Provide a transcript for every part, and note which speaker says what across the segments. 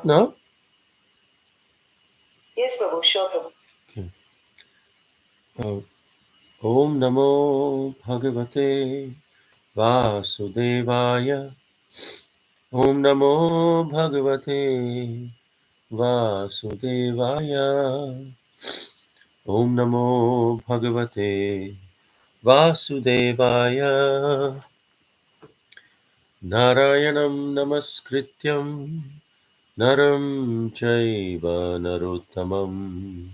Speaker 1: now?
Speaker 2: Yes, Prabhu, sure, Prabhu.
Speaker 1: Okay. Om Namo Bhagavate Vasudevaya. Om Namo Bhagavate Vasudevaya. Om Namo Bhagavate Vasudevaya. Narayanam Namaskrityam Naram Chaiva Narottamam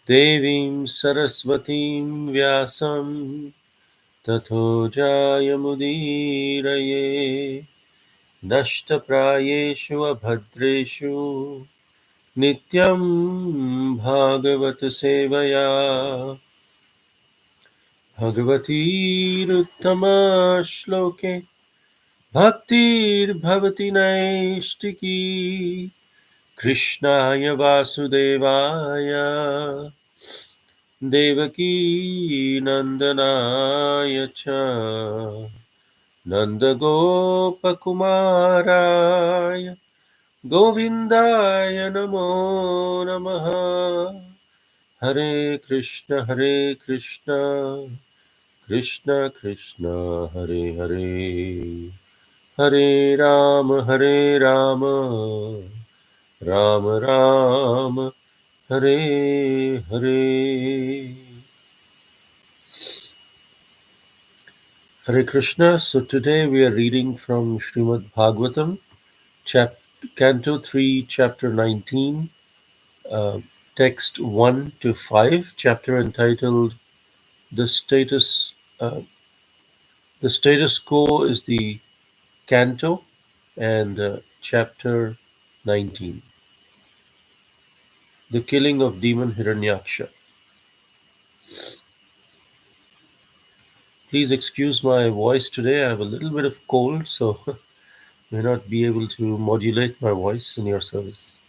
Speaker 1: Devim Saraswatim Vyasam Tato Jayamudiraye Nashtaprayeshu Abhadreshu Nityam Bhagavat Sevaya Bhagavatir Uttama Shloke Bhaktir Bhavati Naistiki Krishnaya Vasudevaya Devaki Nandanaya Cha Nandagopakumaraya Govindaya Namo Namaha Hare Krishna Krishna Krishna Hare Hare Hare Rama Rama Rama Hare Hare. Hare Krishna. So today we are reading from Srimad Bhagavatam, Canto 3, Chapter 19, uh, text 1 to 5, chapter entitled The Status The Status Quo is the Canto, and chapter 19, The Killing of Demon Hiranyaksha. Please excuse my voice today. I have a little bit of cold, so may not be able to modulate my voice in your service.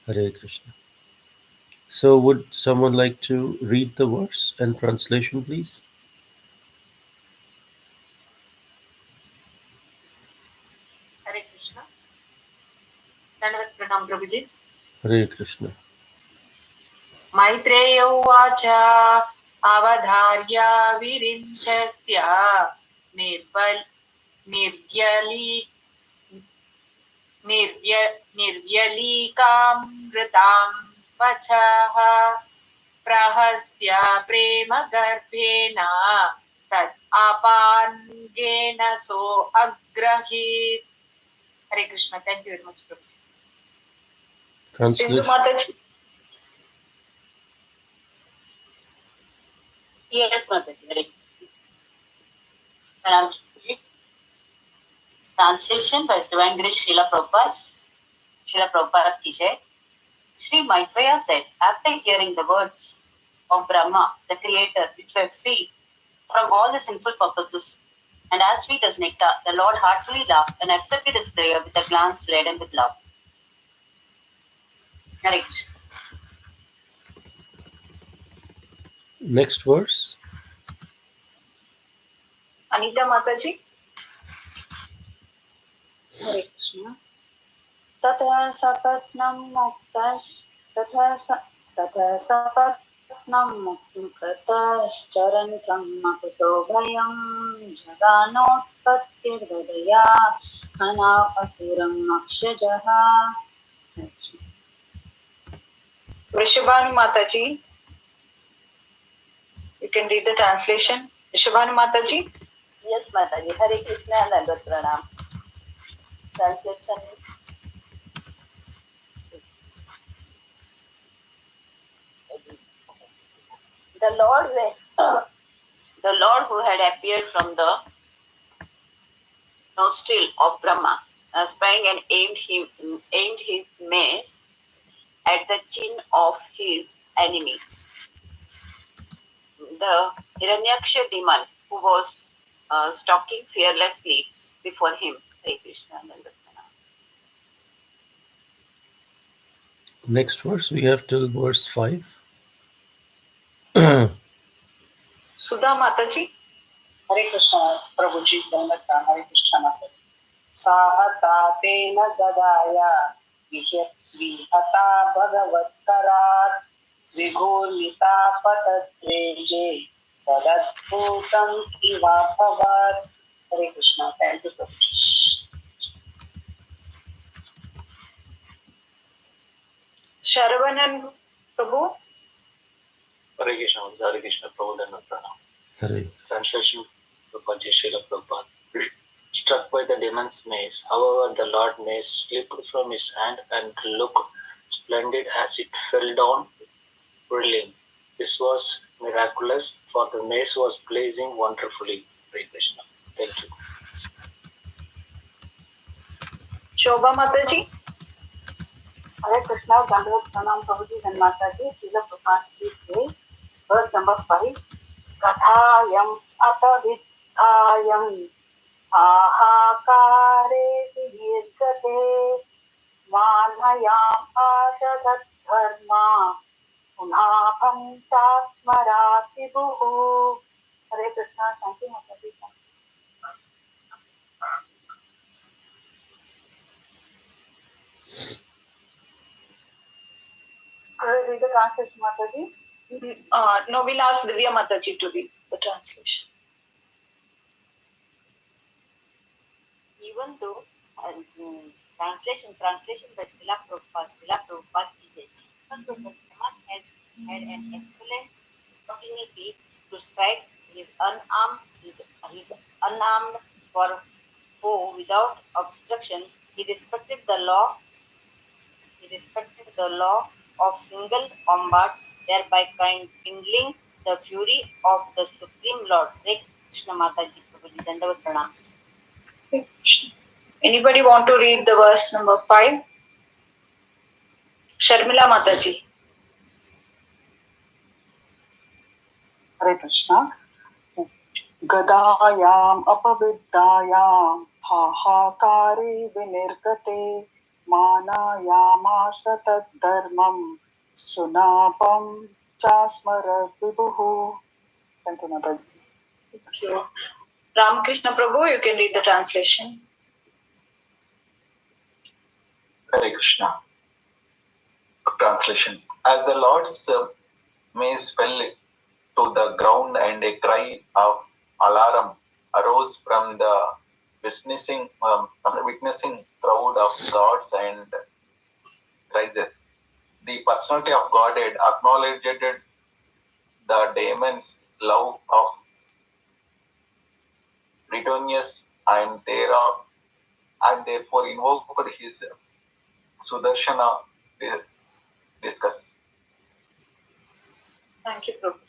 Speaker 1: Hare Krishna. So, would someone like to read the verse and translation, please?
Speaker 2: Hare Krishna. Dandavat Pranam, Prabhuji.
Speaker 1: Hare Krishna.
Speaker 2: Maitreya Uvacha Avadharya Virinchasya Nirvyali Nirvyalikamritam Vachaha Prahasya Prema Garbhena Tat Apangena So Agrahit. Hare Krishna. Thank you very much, Prabhu. Sindhu
Speaker 1: Translation.
Speaker 2: Mataji. Yes, Mataji. Hare Krishna. Translation by His Divine Grace Srila Prabhupada. Srila Prabhupada ki jai. Sri Maitreya said, after hearing the words of Brahma, the creator, which were free from all the sinful purposes, and as sweet as nectar, the Lord heartily laughed and accepted his prayer with a glance laden with love. Hare Krishna.
Speaker 1: Next verse.
Speaker 2: Anita Mataji. Hare Krishna. Tata sapatnam muktash tata sapatnam muktash charantam makuto bhayam jaganotpattir hridaya hana asuram akshajaha. Vrishabhanu Mataji, you can read the translation. Vrishabhanu Mataji. Yes, Mataji. Hare Krishna and Advaita Pranam. Translation. The Lord, the Lord who had appeared from the nostril of Brahma, sprang and aimed his mace at the chin of his enemy, the Hiranyaksha demon, who was stalking fearlessly before him. Hare Krishna.
Speaker 1: Next verse. We have till verse 5.
Speaker 2: Sudha Mataji. Hare Krishna, Prabhuji, Hare Krishna Mataji. Sahatatena gadaya विहता भगवत्करात् विघोलिता पतद्रेजे तदद्भुतम् इवाभवत्. Hare Krishna. Thank you, Prabhu. Sharavanan Prabhu.
Speaker 3: Hare Krishna, Hare Krishna, Prabhu Pranam.
Speaker 1: Hare.
Speaker 3: Translation by Srila Prabhupada. Struck by the demon's mace, however, the Lord mace slipped from his hand and looked splendid as it fell down, whirling. This was miraculous, for the mace was blazing wonderfully. Hare Krishna. Thank you.
Speaker 2: Shobha Mataji. Hare Krishna, Dandavat Pranam Prabhuji and Mataji, Srila Prabhupada Ji say, verse number 5, Kathayam Apavidhayam Ahakare Virgate Manayam Ashadat Dharma Punabham Tasmarati Buhu. Hare Krishna, thank you, Mataji. Could I read the translation, Mataji? No, we'll ask Divya Mataji to read the translation.
Speaker 4: Even though translation by Srila Prabhupada ki jai. But Brahma had an excellent opportunity to strike his unarmed foe without obstruction. He respected the law of single combat, thereby kindling the fury of the Supreme Lord. Hare Krishna Mataji Prabhuji, Dandavat Pranams.
Speaker 2: Anybody want to read the verse number 5? Sharmila Mataji.
Speaker 5: Hare Krishna. Gadayam apaviddayam hahakare vinirgate manayamaşa taddharmam sunapam chasmara vibuhu. Thank you, Mataji.
Speaker 2: Thank you. Ramakrishna Prabhu, you can read the translation.
Speaker 3: Hare Krishna. Translation. As the Lord's mace fell to the ground and a cry of alarm arose from the witnessing crowd of gods and rises. The personality of Godhead acknowledged the demon's love of Britonius and therefore invoked his Sudarshana discus.
Speaker 2: Thank you, Prabhu.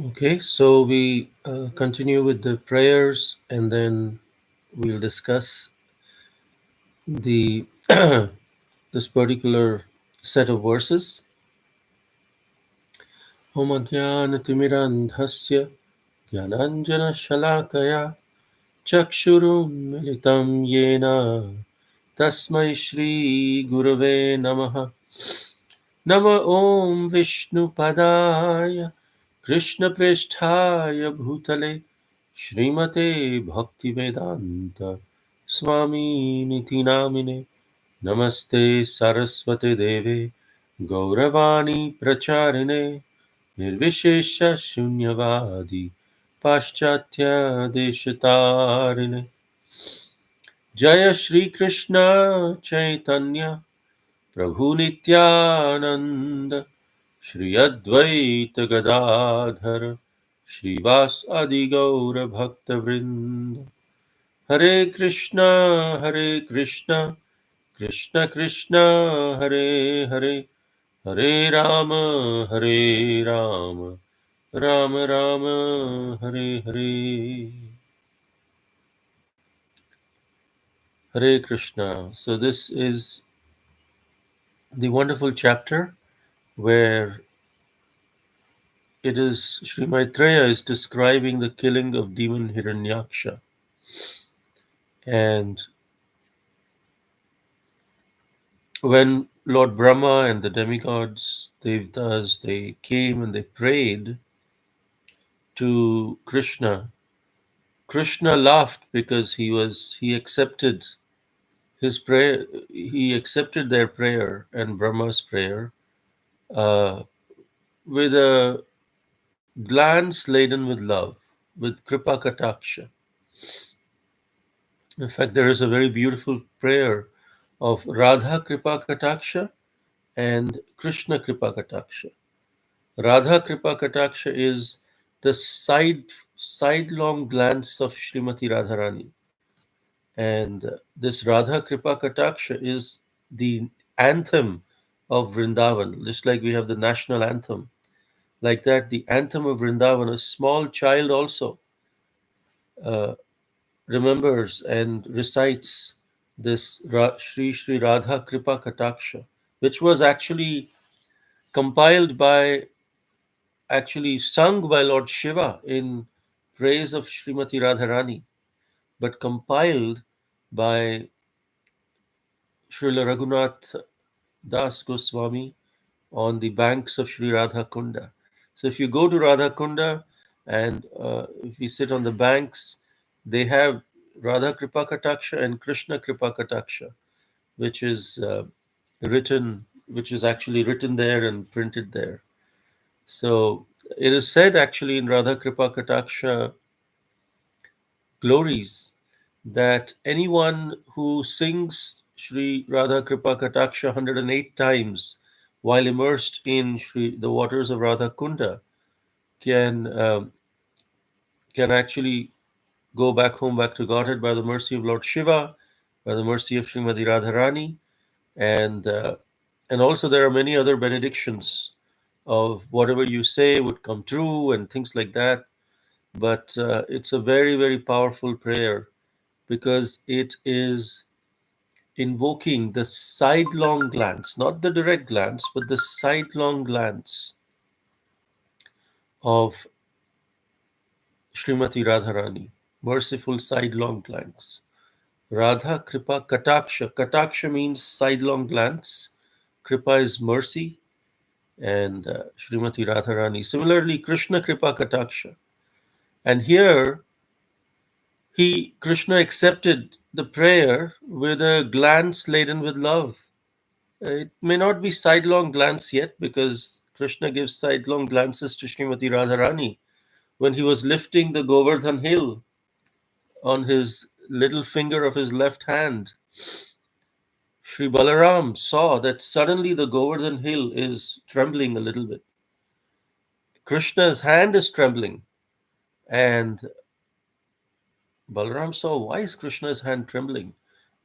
Speaker 1: Okay, so we continue with the prayers and then we'll discuss the this particular set of verses. Om Ajnanatimidandhasya Jnananjana Shalakaya Chakshurum Militam Yena Tasmai Shri Gurave Namaha Nama Om Vishnu Padaya Krishna Presthaya Bhutale Srimate Bhaktivedanta Swami Niti Namine Namaste Saraswate Deve Gauravani Pracharine Nirvishesha Shunyavadi Paschatya Deshatarine Jaya Shri Krishna Chaitanya Prabhu Nityananda Shri Advaita Gadadhar Shrivas Adi Gaura Bhakta Vrinda Hare Krishna Krishna Krishna Hare Hare Hare Rama Rama Rama Hare Hare. Hare Krishna. So this is the wonderful chapter where it is Sri Maitreya is describing the killing of demon Hiranyaksha. And when Lord Brahma and the demigods, Devtas, they came and they prayed to Krishna, Krishna laughed because he accepted his prayer. He accepted their prayer and Brahma's prayer uh, with a glance laden with love, with kripa kataksha. In fact, there is a very beautiful prayer of Radha kripa kataksha and Krishna kripa kataksha. Radha kripa kataksha is the sidelong glance of Srimati Radharani, and this Radha kripa kataksha is the anthem of Vrindavan, just like we have the national anthem. Like that, the anthem of Vrindavan, a small child also uh, remembers and recites this Shri Shri Radha Kripa Kataksha, which was compiled by, actually sung by Lord Shiva in praise of Srimati Radharani, but compiled by Srila Raghunath Das Goswami on the banks of Sri Radha Kunda. So if you go to Radha Kunda and if you sit on the banks, they have Radha Kripa Kataksha and Krishna Kripa Kataksha, which is which is actually written there and printed there. So it is said actually in Radha Kripa Kataksha glories that anyone who sings Sri Radha Kripa Kataksha 108 times while immersed in the waters of Radha Kunda can can actually go back home, back to Godhead by the mercy of Lord Shiva, by the mercy of Srimati Radharani, and and also there are many other benedictions of whatever you say would come true and things like that. But it's a very, very powerful prayer because it is invoking the sidelong glance, not the direct glance, but the sidelong glance of Srimati Radharani, merciful sidelong glance. Radha Kripa Kataksha. Kataksha means sidelong glance. Kripa is mercy, and Srimati Radharani. Similarly, Krishna Kripa Kataksha. And here, Krishna accepted the prayer with a glance laden with love. It may not be sidelong glance yet because Krishna gives sidelong glances to Srimati Radharani when he was lifting the Govardhan hill on his little finger of his left hand. Sri Balaram saw that suddenly the Govardhan hill is trembling a little bit. Krishna's hand is trembling, and Balaram saw, why is Krishna's hand trembling?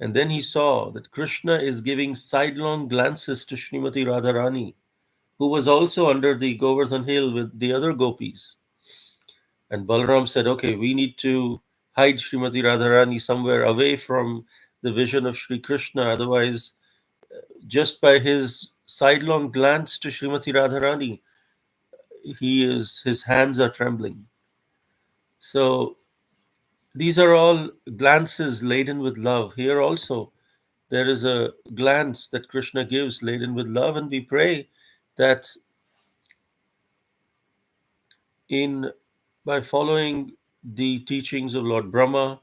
Speaker 1: And then he saw that Krishna is giving sidelong glances to Srimati Radharani, who was also under the Govardhan hill with the other gopis. And Balaram said, okay, we need to hide Srimati Radharani somewhere away from the vision of Sri Krishna. Otherwise, just by his sidelong glance to Srimati Radharani, his hands are trembling. So these are all glances laden with love. Here also, there is a glance that Krishna gives laden with love, and we pray that in by following the teachings of Lord Brahma,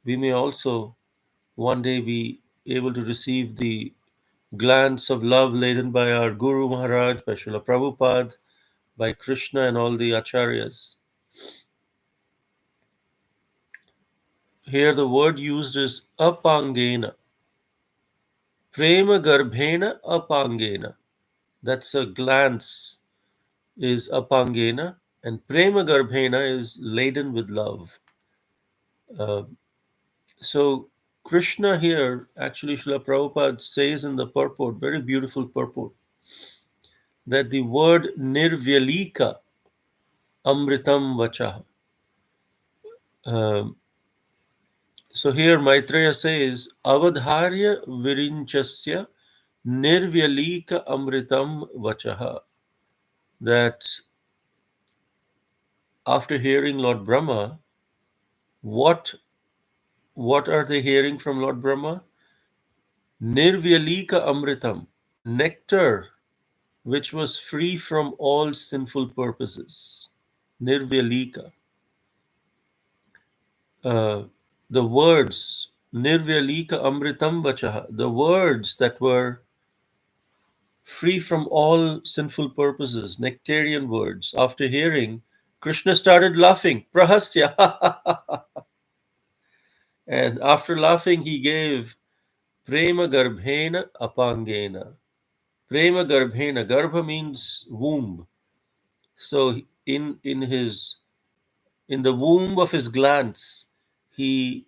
Speaker 1: we may also one day be able to receive the glance of love laden by our Guru Maharaj, by Srila Prabhupada, by Krishna and all the acharyas. Here the word used is apangena. Prema garbhena apangena. That's a glance is apangena, and prema garbhena is laden with love. Uh, so Krishna here, actually Srila Prabhupada says in the purport, very beautiful purport, that the word nirvyalika amritam vacha. Um, so here Maitreya says, avadharya virinchasya nirvyalika amritam vachaha. That after hearing Lord Brahma, what are they hearing from Lord Brahma? Nirvyalika amritam, nectar which was free from all sinful purposes. Nirvyalika. The words Nirvyalika Amritam Vachaha, the words that were free from all sinful purposes, nectarian words. After hearing, Krishna started laughing, Prahasya. And after laughing, he gave Prema Garbhena Apangena. Prema Garbhena. Garbha means womb. So in the womb of his glance, he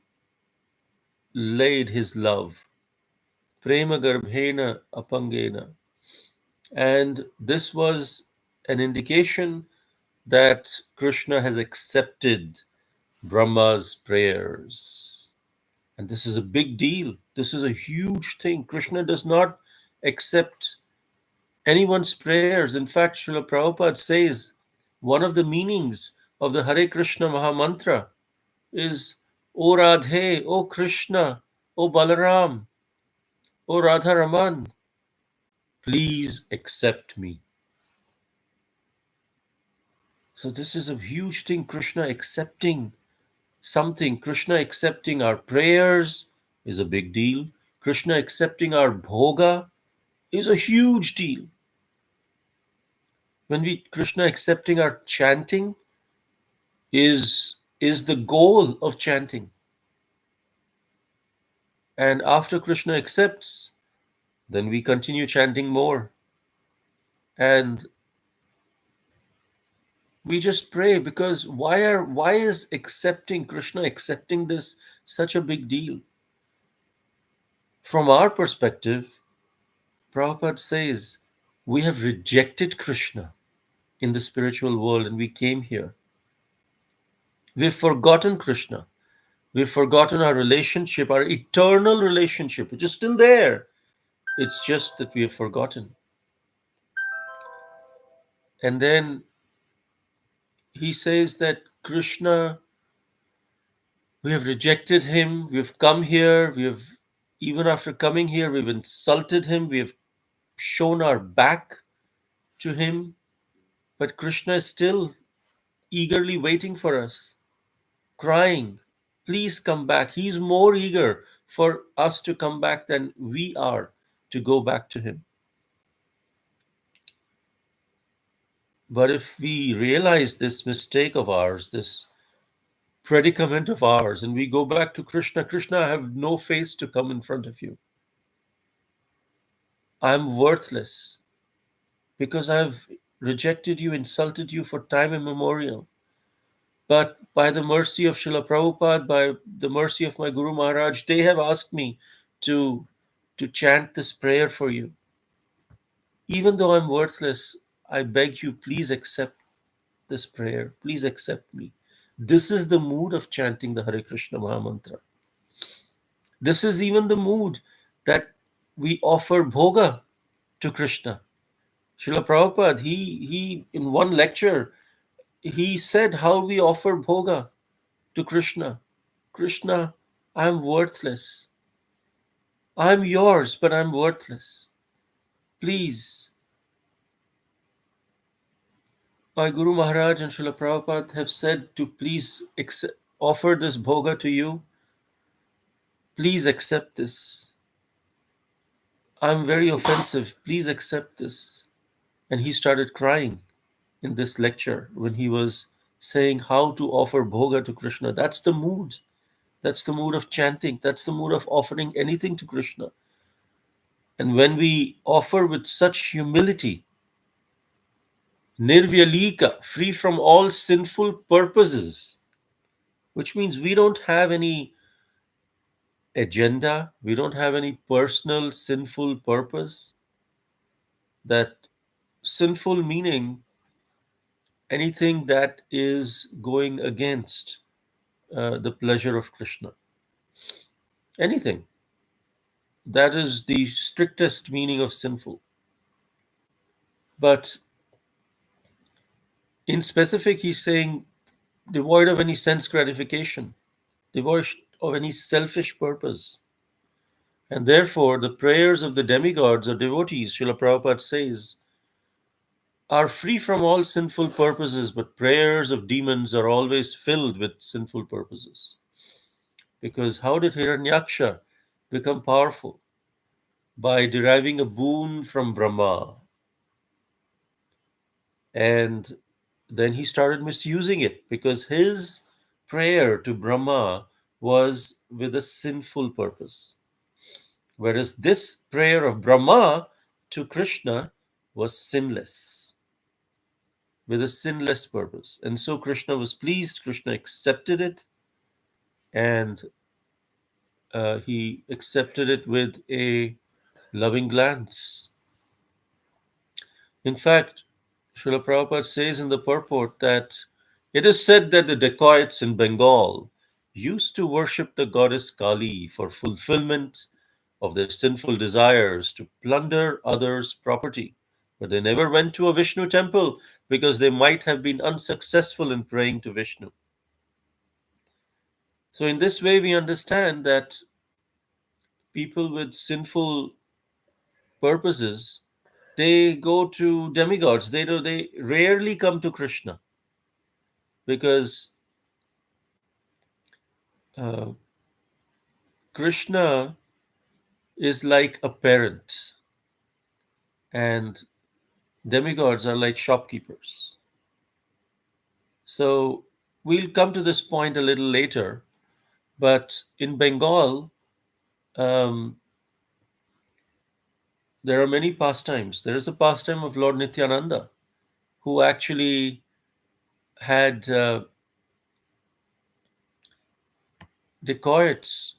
Speaker 1: laid his love. Prema Garbhena Apangena. And this was an indication that Krishna has accepted Brahma's prayers. And this is a big deal. This is a huge thing. Krishna does not accept anyone's prayers. In fact, Srila Prabhupada says one of the meanings of the Hare Krishna Mahamantra is O Radhe, O Krishna, O Balaram, O Radha Raman, please accept me. So this is a huge thing, Krishna accepting something. Krishna accepting our prayers is a big deal. Krishna accepting our bhoga is a huge deal. Krishna accepting our chanting is the goal of chanting. And after Krishna accepts, then we continue chanting more. And we just pray, because why is Krishna accepting this such a big deal? From our perspective, Prabhupada says, we have rejected Krishna in the spiritual world and we came here. We've forgotten Krishna. We've forgotten our relationship, our eternal relationship, which is still there. It's just that we have forgotten. And then he says that Krishna, we have rejected him. We've come here. Even after coming here, we've insulted him. We have shown our back to him. But Krishna is still eagerly waiting for us, crying, please come back. He's more eager for us to come back than we are to go back to him. But if we realize this mistake of ours, this predicament of ours, and we go back to Krishna, Krishna, I have no face to come in front of you. I'm worthless because I've rejected you, insulted you for time immemorial. But by the mercy of Srila Prabhupada, by the mercy of my Guru Maharaj, they have asked me to chant this prayer for you. Even though I'm worthless, I beg you, please accept this prayer. Please accept me. This is the mood of chanting the Hare Krishna Mahamantra. This is even the mood that we offer bhoga to Krishna. Srila Prabhupada, he in one lecture, he said how we offer bhoga to Krishna. Krishna, I'm worthless. I'm yours, but I'm worthless. Please. My Guru Maharaj and Srila Prabhupada have said to please offer this bhoga to you. Please accept this. I'm very offensive. Please accept this. And he started crying in this lecture when he was saying how to offer bhoga to Krishna. That's the mood. That's the mood of chanting. That's the mood of offering anything to Krishna. And when we offer with such humility, nirvyalika, free from all sinful purposes, which means we don't have any agenda, we don't have any personal sinful purpose. That sinful meaning anything that is going against the pleasure of Krishna. Anything. That is the strictest meaning of sinful. But in specific, he's saying devoid of any sense gratification, devoid of any selfish purpose. And therefore, the prayers of the demigods or devotees, Srila Prabhupada says, are free from all sinful purposes, but prayers of demons are always filled with sinful purposes. Because how did Hiranyaksha become powerful? By deriving a boon from Brahma. And then he started misusing it because his prayer to Brahma was with a sinful purpose. Whereas this prayer of Brahma to Krishna was sinless, with a sinless purpose. And so Krishna was pleased, Krishna accepted it, and he accepted it with a loving glance. In fact, Srila Prabhupada says in the purport that it is said that the dacoits in Bengal used to worship the goddess Kali for fulfillment of their sinful desires to plunder others' property. But they never went to a Vishnu temple because they might have been unsuccessful in praying to Vishnu. So, in this way, we understand that people with sinful purposes, they go to demigods. They rarely come to Krishna because uh, Krishna is like a parent, and demigods are like shopkeepers. So we'll come to this point a little later. But in Bengal, um, there are many pastimes. There is a pastime of Lord Nityananda, who actually had dacoits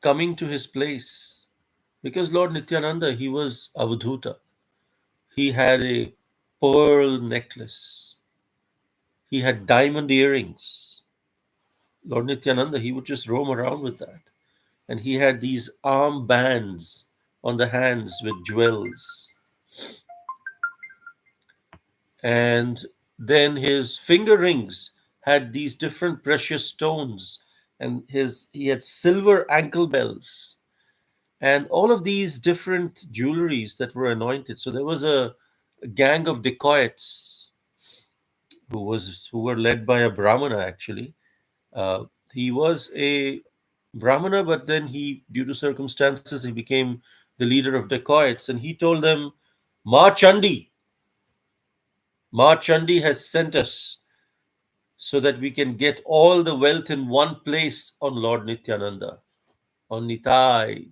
Speaker 1: coming to his place. Because Lord Nityananda, he was Avadhuta. He had a pearl necklace. He had diamond earrings. Lord Nityananda, he would just roam around with that. And he had these arm bands on the hands with jewels. And then his finger rings had these different precious stones. And he had silver ankle bells. And all of these different jewelries that were anointed. So there was a gang of dacoits who were led by a brahmana actually. He was a brahmana, but then due to circumstances, he became the leader of dacoits, and he told them, Ma Chandi has sent us so that we can get all the wealth in one place on Lord Nityananda, on Nitai.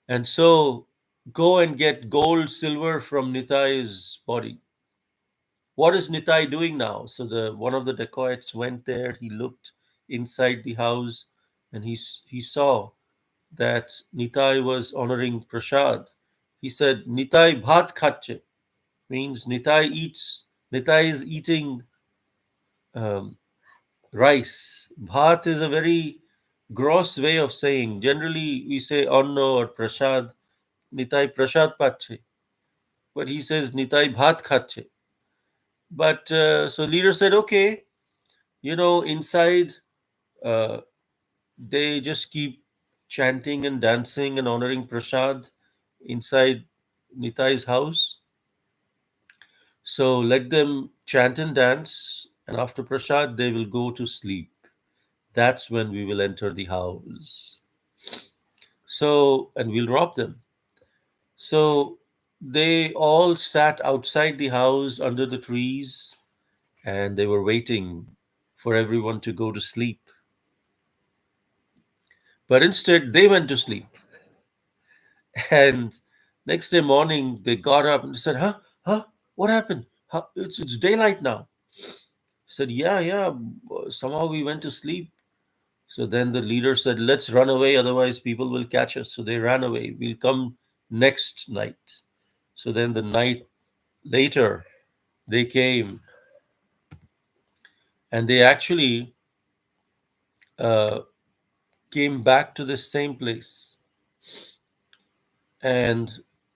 Speaker 1: And so go and get gold, silver from Nitai's body. What is Nitai doing now? So the one of the dacoits went there. He looked inside the house, and he saw that Nitai was honoring Prasad. He said, Nitai bhat khache, means Nitai is eating um, rice. Bhat is a very gross way of saying. Generally, we say Anno or Prasad. Nitai Prasad pache. But he says Nitai bhat khache. But so leader said, okay, inside uh, they just keep chanting and dancing and honoring Prasad inside Nitai's house. So let them chant and dance, and after Prasad, they will go to sleep. That's when we will enter the house. So, and we'll rob them. So they all sat outside the house under the trees, and they were waiting for everyone to go to sleep. But instead, they went to sleep. And next day morning, they got up and said, Huh? What happened? It's daylight now. Said, yeah. Somehow we went to sleep. So then the leader said, let's run away, otherwise people will catch us. So they ran away. We'll come next night. So then the night later, they came and they actually uh, came back to the same place. And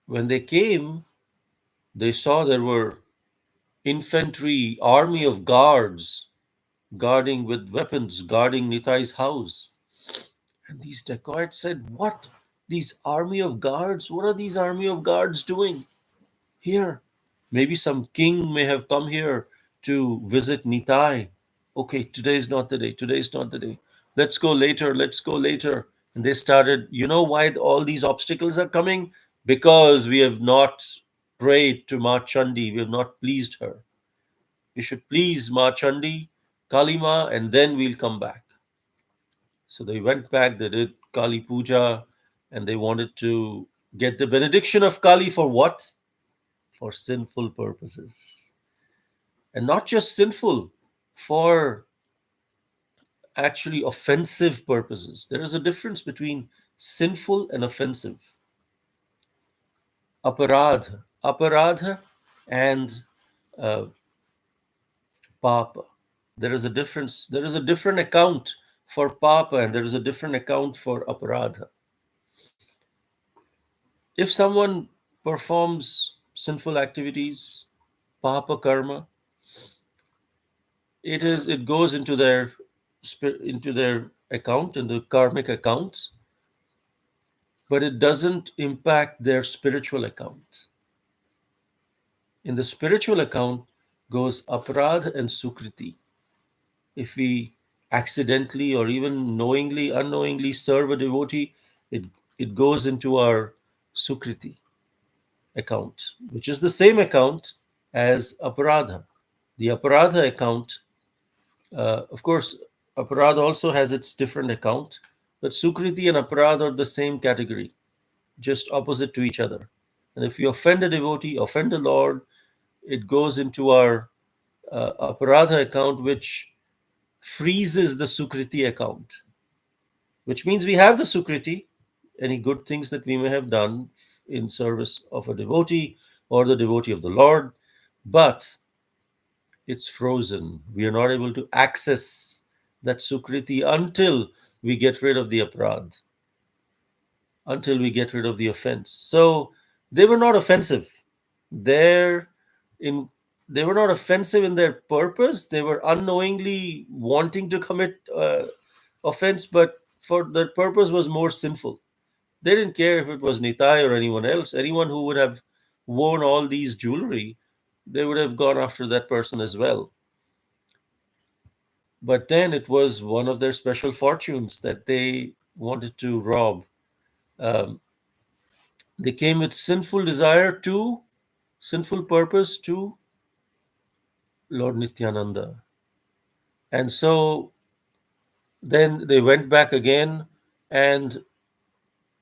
Speaker 1: when they came, they saw there were infantry, army of guards guarding with weapons, guarding Nitai's house. And these dacoits said, What? These army of guards? What are these army of guards doing here? Maybe some king may have come here to visit Nitai. Okay, today's not the day. Today's not the day. Let's go later. Let's go later. And they started, you know why all these obstacles are coming? Because we have not prayed to Ma Chandi. We have not pleased her. We should please Ma Chandi, Kalima, and then we'll come back. So they went back, they did Kali Puja, and they wanted to get the benediction of Kali for what? For sinful purposes. And not just sinful, for actually offensive purposes. There is a difference between sinful and offensive. Aparadha and uh, papa. There is a difference. There is a different account for papa and there is a different account for aparadha. If someone performs sinful activities, papa karma, it goes into their account, in the karmic accounts, but it doesn't impact their spiritual account. In the spiritual account goes aparadha and sukriti. If we accidentally or even knowingly, unknowingly serve a devotee, it, it goes into our sukriti account, which is the same account as aparadha. The aparadha account, of course, aparadha also has its different account, but sukriti and aparadha are the same category, just opposite to each other. And if you offend a devotee, offend the Lord, it goes into our aparadha account, which freezes the sukriti account, which means we have the sukriti, any good things that we may have done in service of a devotee or the devotee of the Lord, but it's frozen. We are not able to access that sukriti until we get rid of the aparad, until we get rid of the offense. So they were not offensive. They're in they were not offensive in their purpose. They were unknowingly wanting to commit offense, but for their purpose was more sinful. They didn't care if it was Nitai or anyone else. Anyone who would have worn all these jewelry, they would have gone after that person as well. But then it was one of their special fortunes that they wanted to rob. Um, they came with sinful desire to, sinful purpose to Lord Nityananda. And so then they went back again, and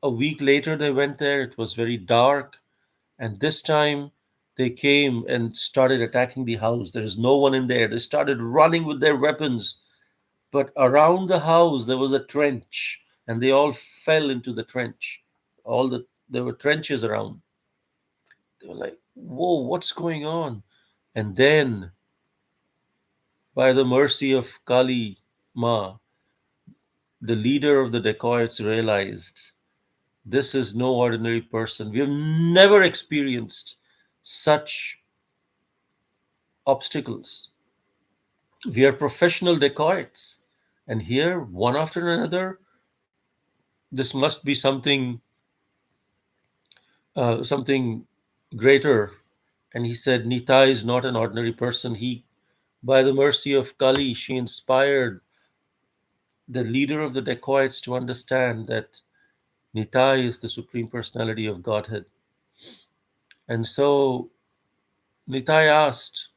Speaker 1: a week later they went there. It was very dark, and this time they came and started attacking the house. There is no one in there. They started running with their weapons, but around the house there was a trench, and they all fell into the trench. There were trenches around. They were like, "Whoa, what's going on?" And then, by the mercy of Kali Ma, the leader of the dacoits realized this is no ordinary person. We have never experienced such obstacles. We are professional dacoits. And here, one after another, this must be something greater. And he said, Nita is not an ordinary person. By the mercy of Kali, she inspired the leader of the dacoits to understand that Nitai is the Supreme Personality of Godhead. And so Nitai asked,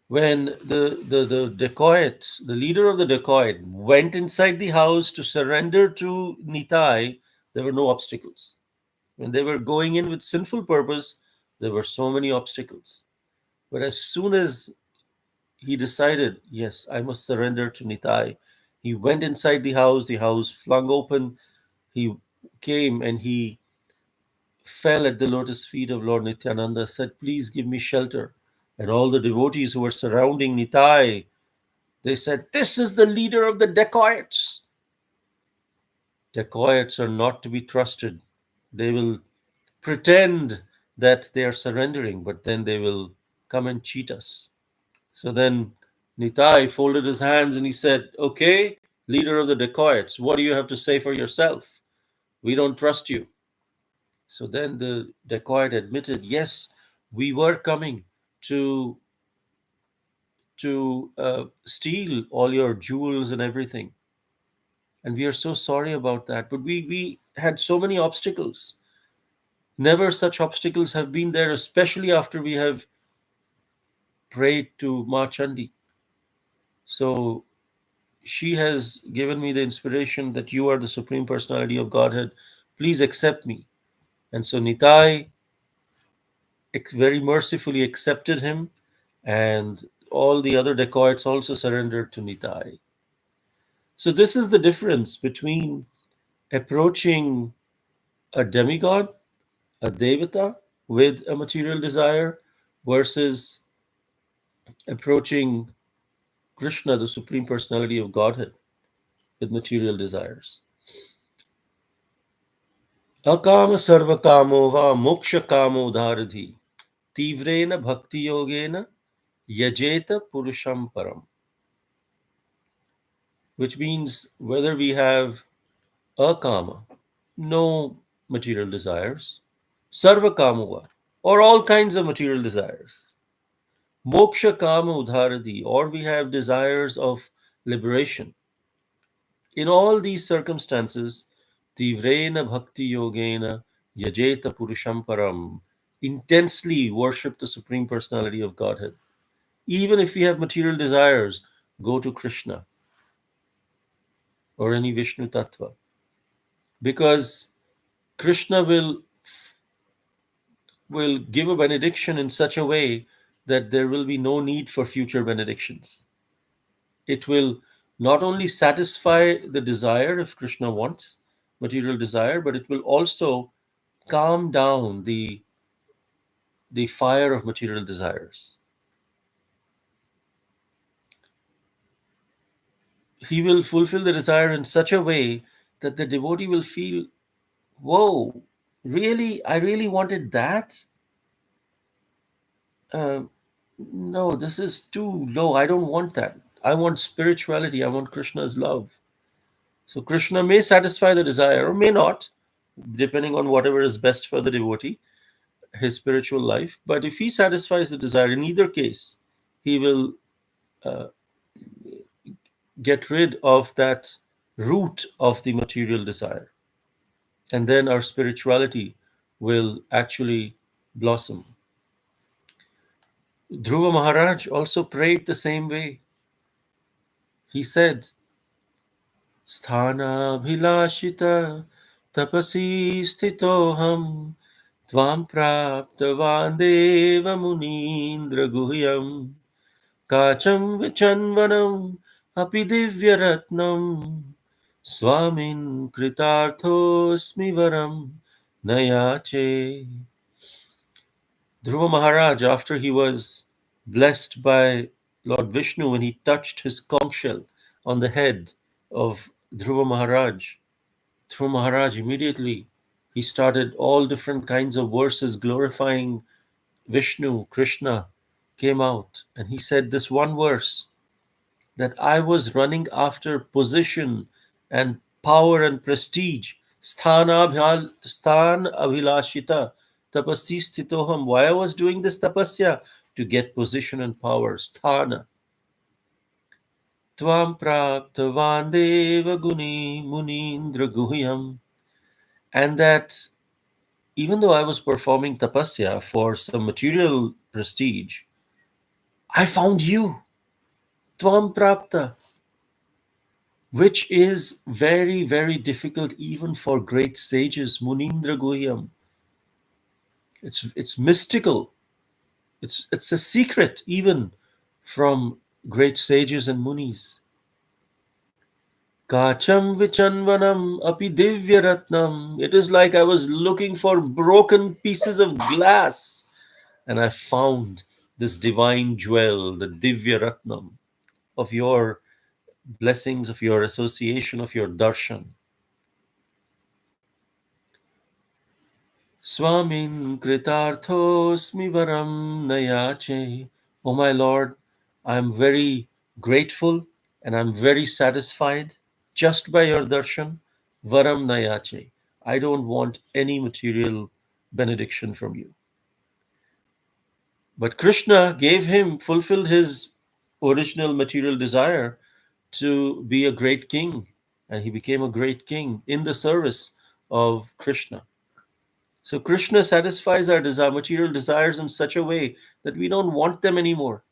Speaker 1: when the dacoit, the leader of the dacoit, went inside the house to surrender to Nitai, there were no obstacles. When they were going in with sinful purpose, there were so many obstacles. But as soon as he decided, yes, I must surrender to Nitai, he went inside the house flung open, he came and he fell at the lotus feet of Lord Nityananda, said, please give me shelter. And all the devotees who were surrounding Nitai, they said, this is the leader of the dacoits. Dacoits are not to be trusted. They will pretend that they are surrendering, but then they will come and cheat us. So then Nitai folded his hands and he said, okay, leader of the dacoits, what do you have to say for yourself? We don't trust you. So then the dacoit admitted, yes, We were coming to steal all your jewels and everything, and we are so sorry about that. But we had so many obstacles. Never such obstacles have been there, especially after we have prayed to Ma Chandi. So she has given me the inspiration that you are the Supreme Personality of Godhead. Please accept me. And so Nitai very mercifully accepted him, and all the other dacoits also surrendered to Nitai. So, this is the difference between approaching a demigod, a devata, with a material desire versus approaching Krishna, the Supreme Personality of Godhead, with material desires. Akama sarva kamo va moksha kamo dharadhi tivrena bhakti yogena yajeta purusham param. Which means whether we have akama, no material desires, sarva kamuva, or all kinds of material desires, moksha kama udharadi, or we have desires of liberation. In all these circumstances, tivrena bhakti yogena yajeta purusham param, intensely worship the Supreme Personality of Godhead. Even if we have material desires, go to Krishna or any Vishnu Tattva, because Krishna will give a benediction in such a way that there will be no need for future benedictions. It will not only satisfy the desire if Krishna wants material desire, but it will also calm down the fire of material desires. He will fulfill the desire in such a way that the devotee will feel, whoa, really? I really wanted that? Uh, no, this is too low. I don't want that. I want spirituality. I want Krishna's love. So Krishna may satisfy the desire or may not, depending on whatever is best for the devotee, his spiritual life. But if he satisfies the desire, in either case, he will uh, get rid of that root of the material desire. And then our spirituality will actually blossom. Dhruva Maharaj also prayed the same way. He said, Sthanabhilashita tapasi sthitoham tvam praptavan deva munindra guhyam kacham vichanvanam api divyaratnam swamin kritarthosmi varam nayache. Dhruva Maharaj, after he was blessed by Lord Vishnu when he touched his conch shell on the head of Dhruva Maharaj, Dhruva Maharaj immediately he started all different kinds of verses glorifying Vishnu, Krishna came out, and he said this one verse, that I was running after position and power and prestige. Sthan abhilashita tapasi sthitoham. Why I was doing this tapasya? To get position and power. Sthana. Tvam praptavan deva guni munindra guhyam. And that even though I was performing tapasya for some material prestige, I found you. Tvam prapta. Which is very, very difficult even for great sages. Munindra Guhyam. It's mystical. It's a secret even from great sages and munis. Kacham vichanvanam api divya ratnam. It is like I was looking for broken pieces of glass and I found this divine jewel, the divya ratnam of your blessings, of your association, of your darshan. Swamin kritarthosmi varam nayache. O my Lord, I am very grateful and I'm very satisfied just by your darshan. Varam nayache. I don't want any material benediction from you. But Krishna fulfilled his original material desire to be a great king, and he became a great king in the service of Krishna. So Krishna satisfies our material desires in such a way that we don't want them anymore.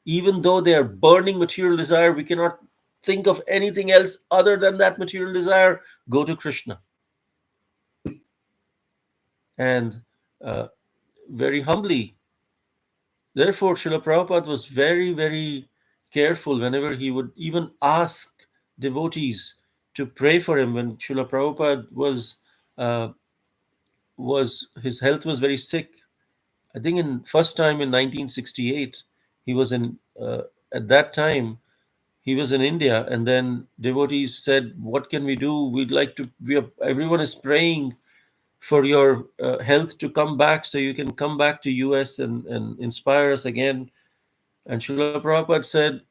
Speaker 1: Even though they are burning material desire, we cannot think of anything else other than that material desire. Go to Krishna. And very humbly, therefore, Srila Prabhupada was very, very careful whenever he would even ask devotees to pray for him. When Srila Prabhupada uh, his health was very sick. I think in first time in 1968, he was in at that time he was in India, and then devotees said, "What can we do? We'd like to. Everyone is praying for your health to come back, so you can come back to US and inspire us again." And Srila Prabhupada said,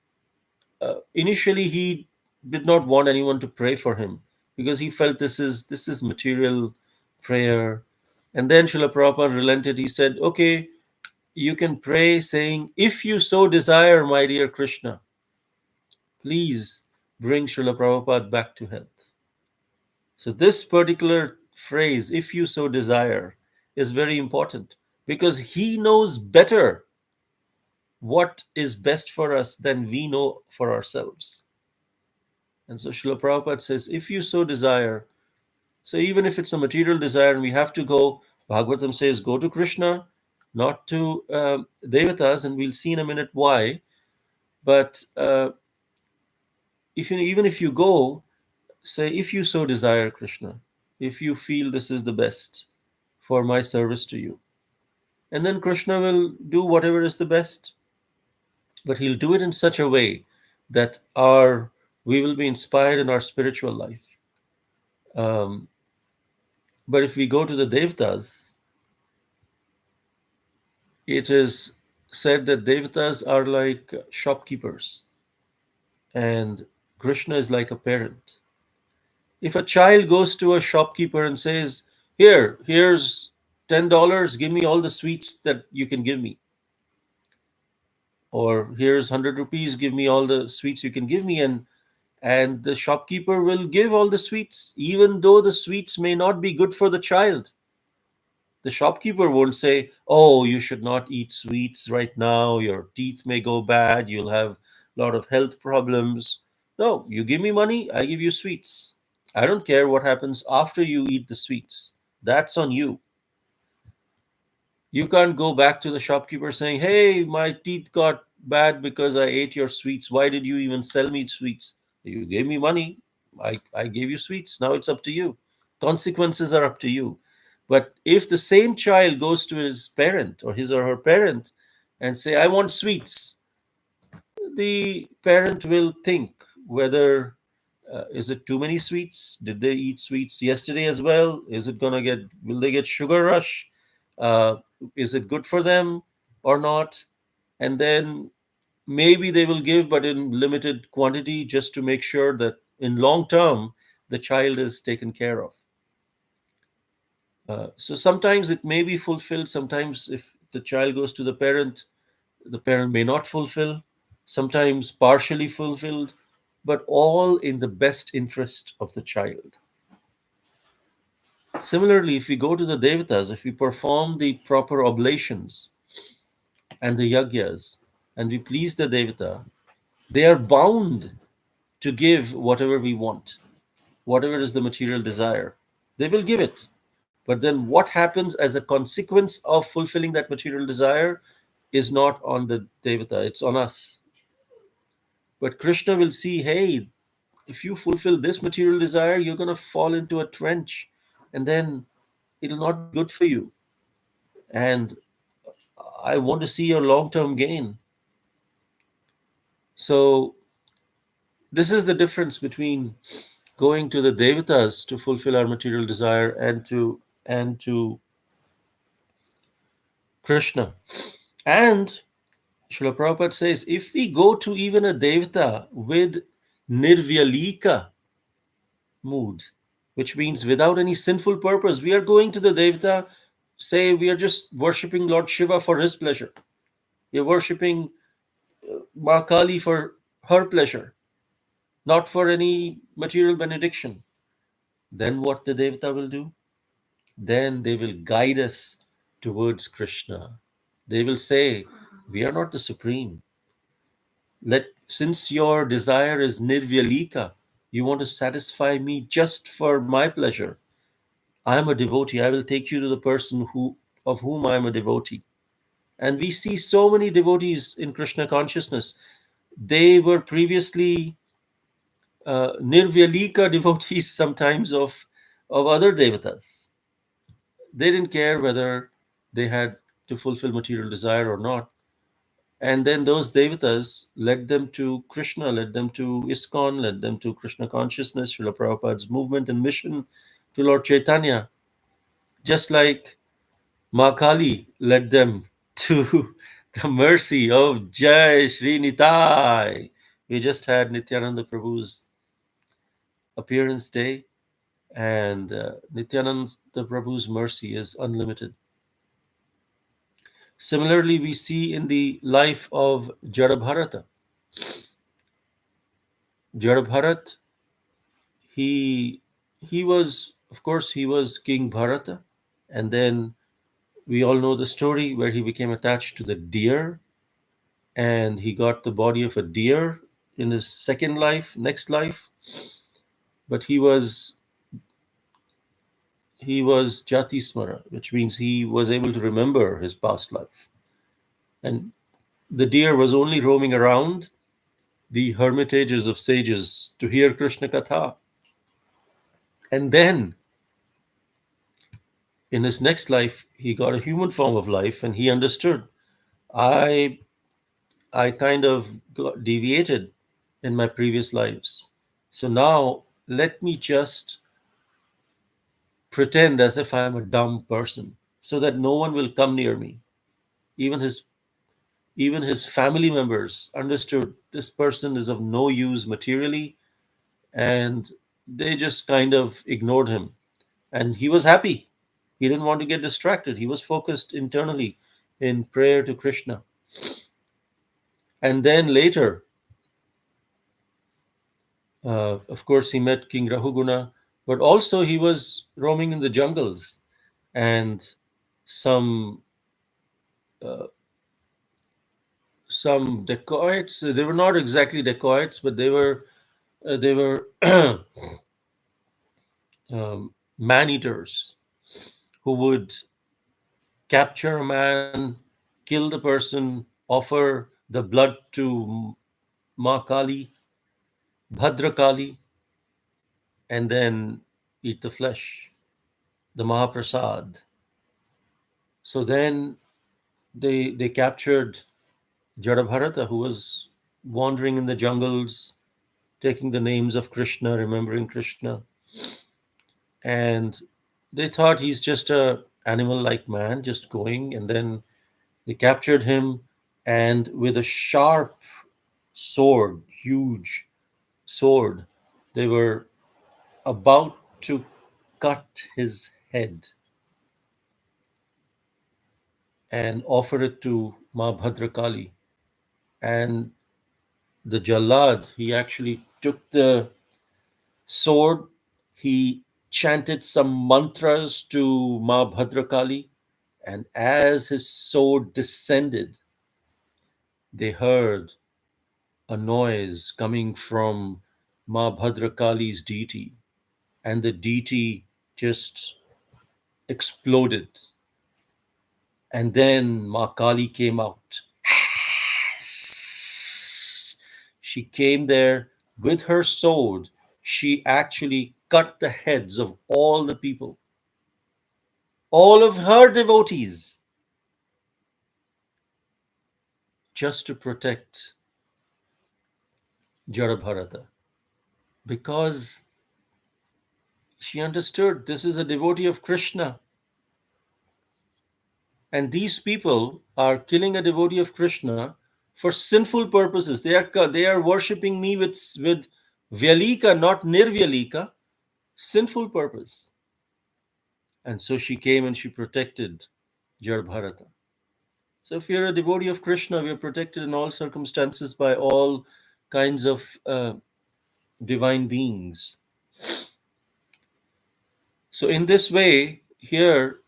Speaker 1: initially he did not want anyone to pray for him because he felt this is material prayer. And then Srila Prabhupada relented. He said, "Okay, you can pray saying, 'If you so desire, my dear Krishna, please bring Srila Prabhupada back to health.'" So this particular phrase, "if you so desire," is very important because he knows better what is best for us than we know for ourselves. And so Srila Prabhupada says, if you so desire, so even if it's a material desire and we have to go, Bhagavatam says, go to Krishna, not to Devatas, and we'll see in a minute why. But even if you go, say, if you so desire, Krishna, if you feel this is the best for my service to you. And then Krishna will do whatever is the best. But he'll do it in such a way that we will be inspired in our spiritual life. Um, but if we go to the Devatas, it is said that Devatas are like shopkeepers and Krishna is like a parent. If a child goes to a shopkeeper and says, here's $10, give me all the sweets that you can give me, or here's 100 rupees, give me all the sweets you can give me, and the shopkeeper will give all the sweets, even though the sweets may not be good for the child. The shopkeeper won't say, "Oh, you should not eat sweets right now. Your teeth may go bad. You'll have a lot of health problems." No, you give me money, I give you sweets. I don't care what happens after you eat the sweets. That's on you. You can't go back to the shopkeeper saying, "Hey, my teeth got bad because I ate your sweets. Why did you even sell me sweets? You gave me money. I gave you sweets. Now it's up to you. Consequences are up to you." But if the same child goes to his parent or his or her parent and say, "I want sweets," the parent will think whether is it too many sweets? Did they eat sweets yesterday as well? Will they get sugar rush? Uh, is it good for them or not? And then maybe they will give, but in limited quantity, just to make sure that in long term, the child is taken care of. So sometimes it may be fulfilled. Sometimes if the child goes to the parent may not fulfill, sometimes partially fulfilled, but all in the best interest of the child. Similarly, if we go to the Devatas, if we perform the proper oblations and the yagyas, and we please the Devata, they are bound to give whatever we want, whatever is the material desire. They will give it. But then what happens as a consequence of fulfilling that material desire is not on the Devata, it's on us. But Krishna will see, hey, if you fulfill this material desire, you're going to fall into a trench, and then it'll not be good for you. And I want to see your long term gain. So, this is the difference between going to the Devatas to fulfill our material desire and to Krishna. And Srila Prabhupada says, if we go to even a Devata with nirvyalika mood, which means without any sinful purpose, we are going to the Devata, say we are just worshipping Lord Shiva for his pleasure. You're worshipping Ma Kali for her pleasure, not for any material benediction. Then what the Devata will do? Then they will guide us towards Krishna. They will say, we are not the supreme. Since your desire is nirvyalika, you want to satisfy me just for my pleasure. I am a devotee. I will take you to the person of whom I am a devotee. And we see so many devotees in Krishna consciousness. They were previously nirvyalika devotees sometimes of other devatas. They didn't care whether they had to fulfill material desire or not. And then those devatas led them to Krishna, led them to ISKCON, led them to Krishna consciousness, Srila Prabhupada's movement and mission to Lord Chaitanya. Just like Ma Kali led them to the mercy of Jai Shri Nitai. We just had Nityananda Prabhu's appearance day, and Nityananda Prabhu's mercy is unlimited. Similarly, we see in the life of Jadabharata. Jadabharat, he he was, of course, he was King Bharata, and then we all know the story where he became attached to the deer, and he got the body of a deer in his second life, next life. But he was Jati Smara, which means he was able to remember his past life. And the deer was only roaming around the hermitages of sages to hear Krishna Katha. And then in his next life, he got a human form of life, and he understood, I I kind of got deviated in my previous lives. So now let me just pretend as if I'm a dumb person so that no one will come near me. Even his family members understood this person is of no use materially, and they just kind of ignored him. And he was happy. He didn't want to get distracted. He was focused internally in prayer to Krishna. And then later, of course, he met King Rahuguna, but also he was roaming in the jungles, and some uh, some dacoits. They were not exactly dacoits, but they were man eaters who would capture a man, kill the person, offer the blood to Ma Kali, Bhadra Kali, and then eat the flesh, the Mahaprasad. So then they captured Jadabharata, who was wandering in the jungles, taking the names of Krishna, remembering Krishna, and they thought he's just a animal like man, just going, and then they captured him, and with a sharp sword, huge sword, they were about to cut his head and offer it to Ma Bhadrakali. And the Jallad, he actually took the sword, he chanted some mantras to Ma Bhadrakali, and as his sword descended, they heard a noise coming from Ma Bhadrakali's deity, and the deity just exploded. And then Ma Kali came out. She came there with her sword. She actually cut the heads of all the people, all of her devotees, just to protect Jarabharata, because she understood this is a devotee of Krishna. And these people are killing a devotee of Krishna for sinful purposes. They are worshipping me with Vyalika, not Nirvyalika, sinful purpose. And so she came and she protected Jarbharata. So if you're a devotee of Krishna, we are protected in all circumstances by all kinds of divine beings. So in this way, here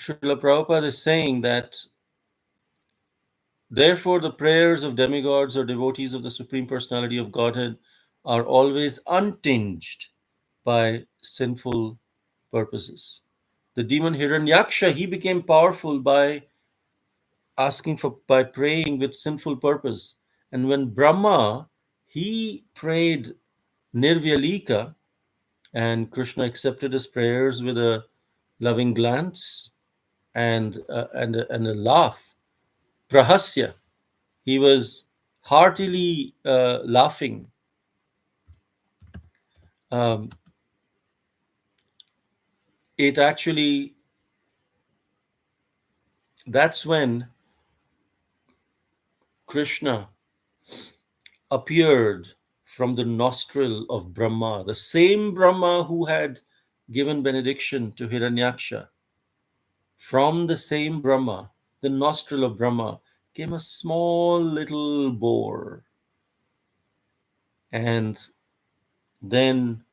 Speaker 1: Srila Prabhupada is saying that therefore the prayers of demigods or devotees of the Supreme Personality of Godhead are always untinged by sinful purposes. The demon Hiranyaksha, he became powerful by praying with sinful purpose. And when Brahma, he prayed Nirvyalika, and Krishna accepted his prayers with a loving glance and a laugh. Prahasya, he was heartily laughing. Um, it actually, that's when Krishna appeared from the nostril of Brahma, the same Brahma who had given benediction to Hiranyaksha. From the same Brahma, the nostril of Brahma, came a small little boar. And then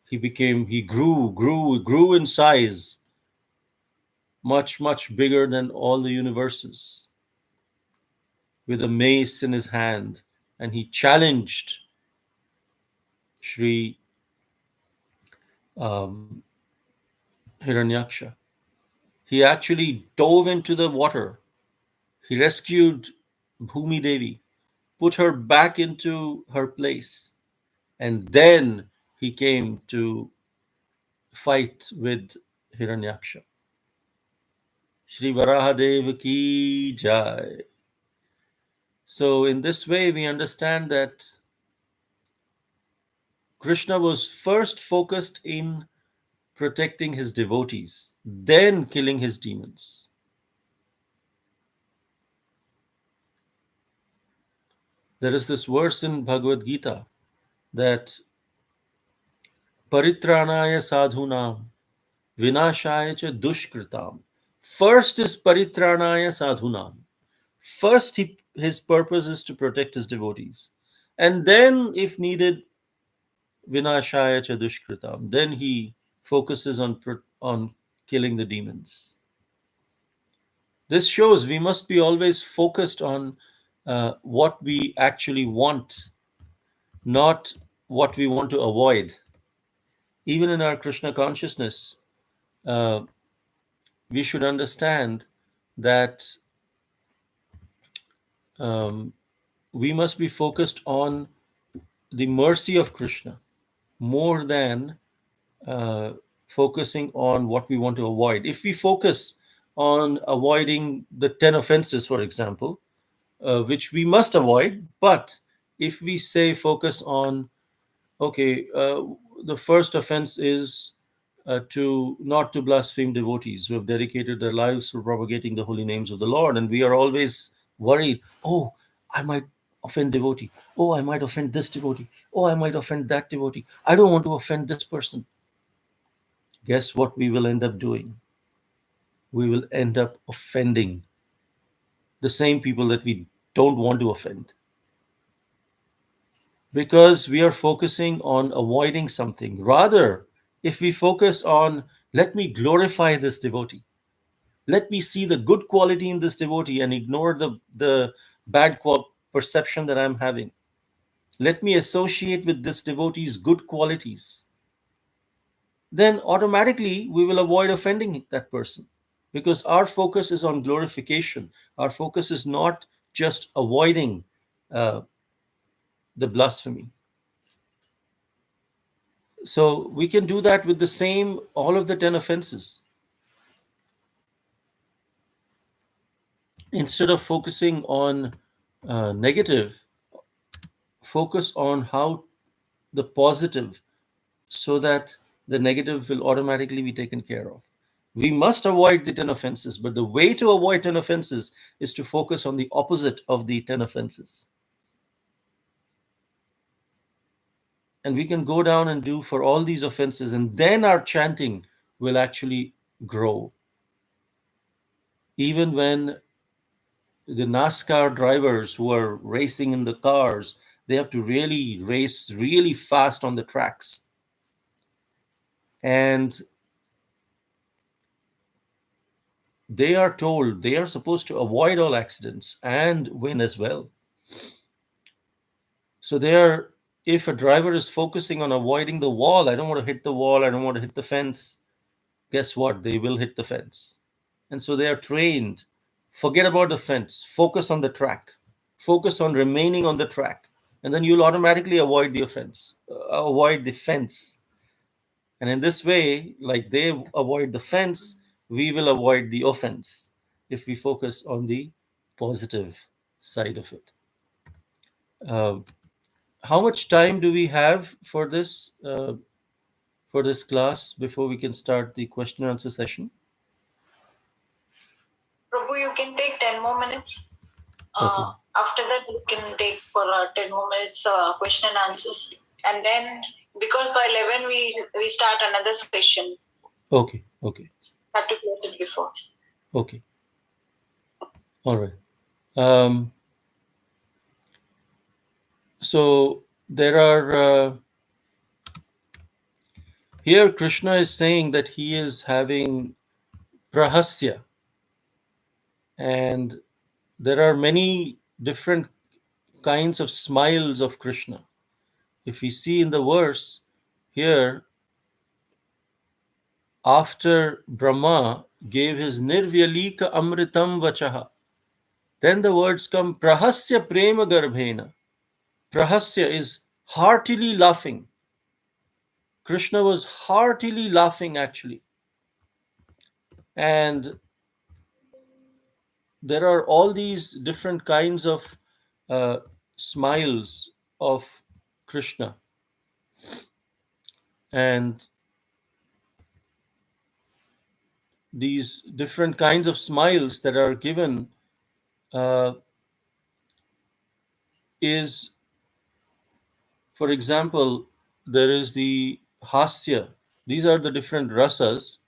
Speaker 1: he grew in size, much, much bigger than all the universes, with a mace in his hand. And he challenged Sri um, Hiranyaksha. He actually dove into the water. He rescued Bhumi Devi, put her back into her place, and then he came to fight with Hiranyaksha. Shri Varahadev ki jai. So, in this way, we understand that Krishna was first focused in protecting his devotees, then killing his demons. There is this verse in Bhagavad Gita that Paritranaya sadhunam vinashaya cha dushkritam. First is Paritranaya sadhunam. First, his purpose is to protect his devotees. And then, if needed, vinashaya cha dushkritam. Then he focuses on killing the demons. This shows we must be always focused on what we actually want, not what we want to avoid. Even in our Krishna consciousness, uh, we should understand that um, we must be focused on the mercy of Krishna more than uh, focusing on what we want to avoid. If we focus on avoiding the 10 offenses, for example, which we must avoid, but if we say focus on, okay, the first offense is to not to blaspheme devotees who have dedicated their lives for propagating the holy names of the Lord, and we are always worried, oh, I might offend devotee, oh, I might offend this devotee, oh, I might offend that devotee, I don't want to offend this person. Guess what we will end up doing? We will end up offending the same people that we don't want to offend, because we are focusing on avoiding something. Rather, if we focus on, let me glorify this devotee, let me see the good quality in this devotee and ignore the bad perception that I'm having, let me associate with this devotee's good qualities, then automatically we will avoid offending that person, because our focus is on glorification. Our focus is not just avoiding uh, the blasphemy. So we can do that with the same, all of the 10 offenses. Instead of focusing on negative, focus on how the positive, so that the negative will automatically be taken care of. We must avoid the 10 offenses, but the way to avoid 10 offenses is to focus on the opposite of the 10 offenses. And we can go down and do for all these offenses, and then our chanting will actually grow. Even when the NASCAR drivers who are racing in the cars, they have to really race really fast on the tracks. And they are told they are supposed to avoid all accidents and win as well. So they are, if a driver is focusing on avoiding the wall, I don't want to hit the wall, I don't want to hit the fence, guess what? They will hit the fence. And so they are trained. Forget about the fence, focus on the track, focus on remaining on the track, and then you'll automatically avoid the offense, avoid the fence. And in this way, like they avoid the fence, we will avoid the offense if we focus on the positive side of it. Um, how much time do we have for this class before we can start the question and answer session?
Speaker 2: Prabhu, you can take 10 more minutes.
Speaker 1: Okay.
Speaker 2: After that, you can take for 10 more minutes question and answers. And then, because by 11, we start another session.
Speaker 1: Okay. Okay.
Speaker 2: Have to close it before.
Speaker 1: Okay. All right. Um, so there are here Krishna is saying that he is having prahasya, and there are many different kinds of smiles of Krishna. If we see in the verse here, after Brahma gave his nirvyalika amritam vachaha, then the words come prahasya prema garbhena. Prahasya is heartily laughing. Krishna was heartily laughing actually. And there are all these different kinds of uh, smiles of Krishna. And these different kinds of smiles that are given uh, is, for example, there is the hasya. These are the different rasas,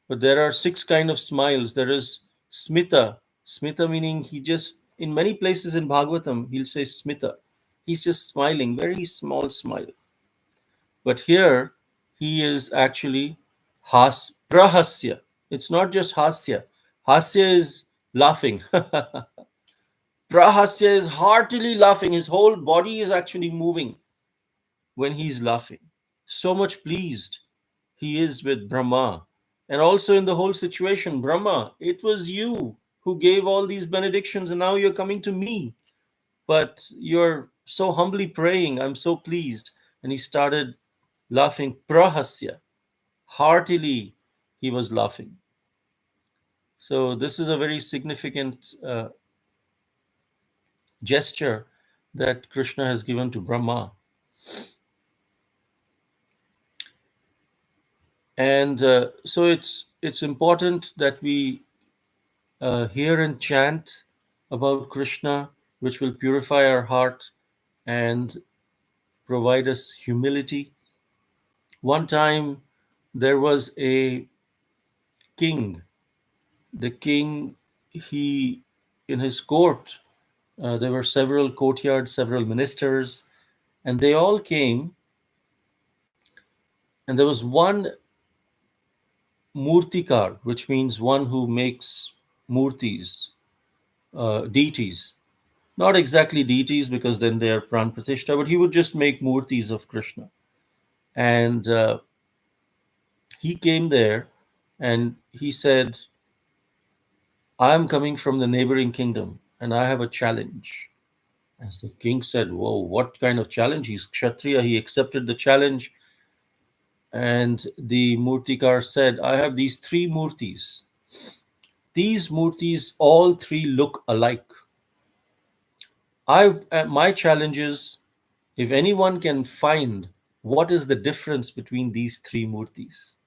Speaker 1: but there are 6 kind of smiles. There is smita. Smita meaning he just, in many places in Bhagavatam, he'll say smita. He's just smiling, very small smile. But here he is actually prahasya. It's not just hasya. Hasya is laughing. Prahasya is heartily laughing. His whole body is actually moving when he's laughing. So much pleased he is with Brahma. And also in the whole situation, Brahma, it was you who gave all these benedictions, and now you're coming to me. But you're so humbly praying. I'm so pleased. And he started laughing prahasya. Heartily, he was laughing. So this is a very significant gesture that Krishna has given to Brahma. And so it's important that we hear and chant about Krishna, which will purify our heart and provide us humility. One time there was a king. The king, he, in his court, there were several courtyards, several ministers, and they all came. And there was one murtikar, which means one who makes murtis, deities. Not exactly deities because then they are pran pratishtha, but he would just make murtis of Krishna. And he came there and he said, I am coming from the neighboring kingdom and I have a challenge. As the king said, whoa, what kind of challenge? He's Kshatriya. He accepted the challenge. And the Murtikar said, I have these 3 murtis. These murtis, all 3 look alike. My challenge is, if anyone can find what is the difference between these 3 murtis.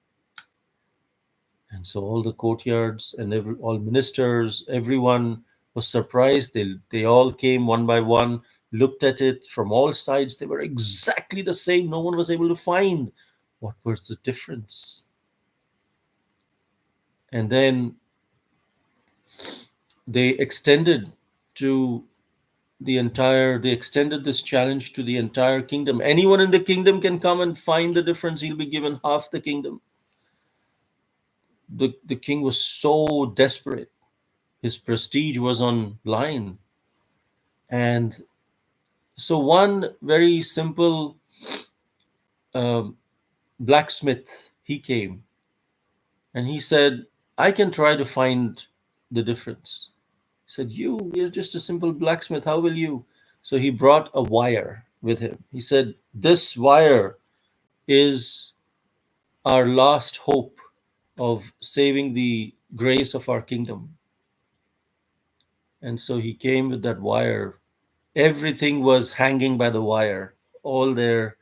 Speaker 1: And so all the courtyards and all ministers, everyone was surprised. They all came one by one, looked at it from all sides. They were exactly the same. No one was able to find what was the difference. And then they extended to they extended this challenge to the entire kingdom. Anyone in the kingdom can come and find the difference. He'll be given half the kingdom. The king was so desperate. His prestige was on line. And so one very simple um, blacksmith, he came and he said, I can try to find the difference. He said, you're just a simple blacksmith. How will you? So he brought a wire with him. He said, this wire is our last hope of saving the grace of our kingdom. And so he came with that wire. Everything was hanging by the wire. All their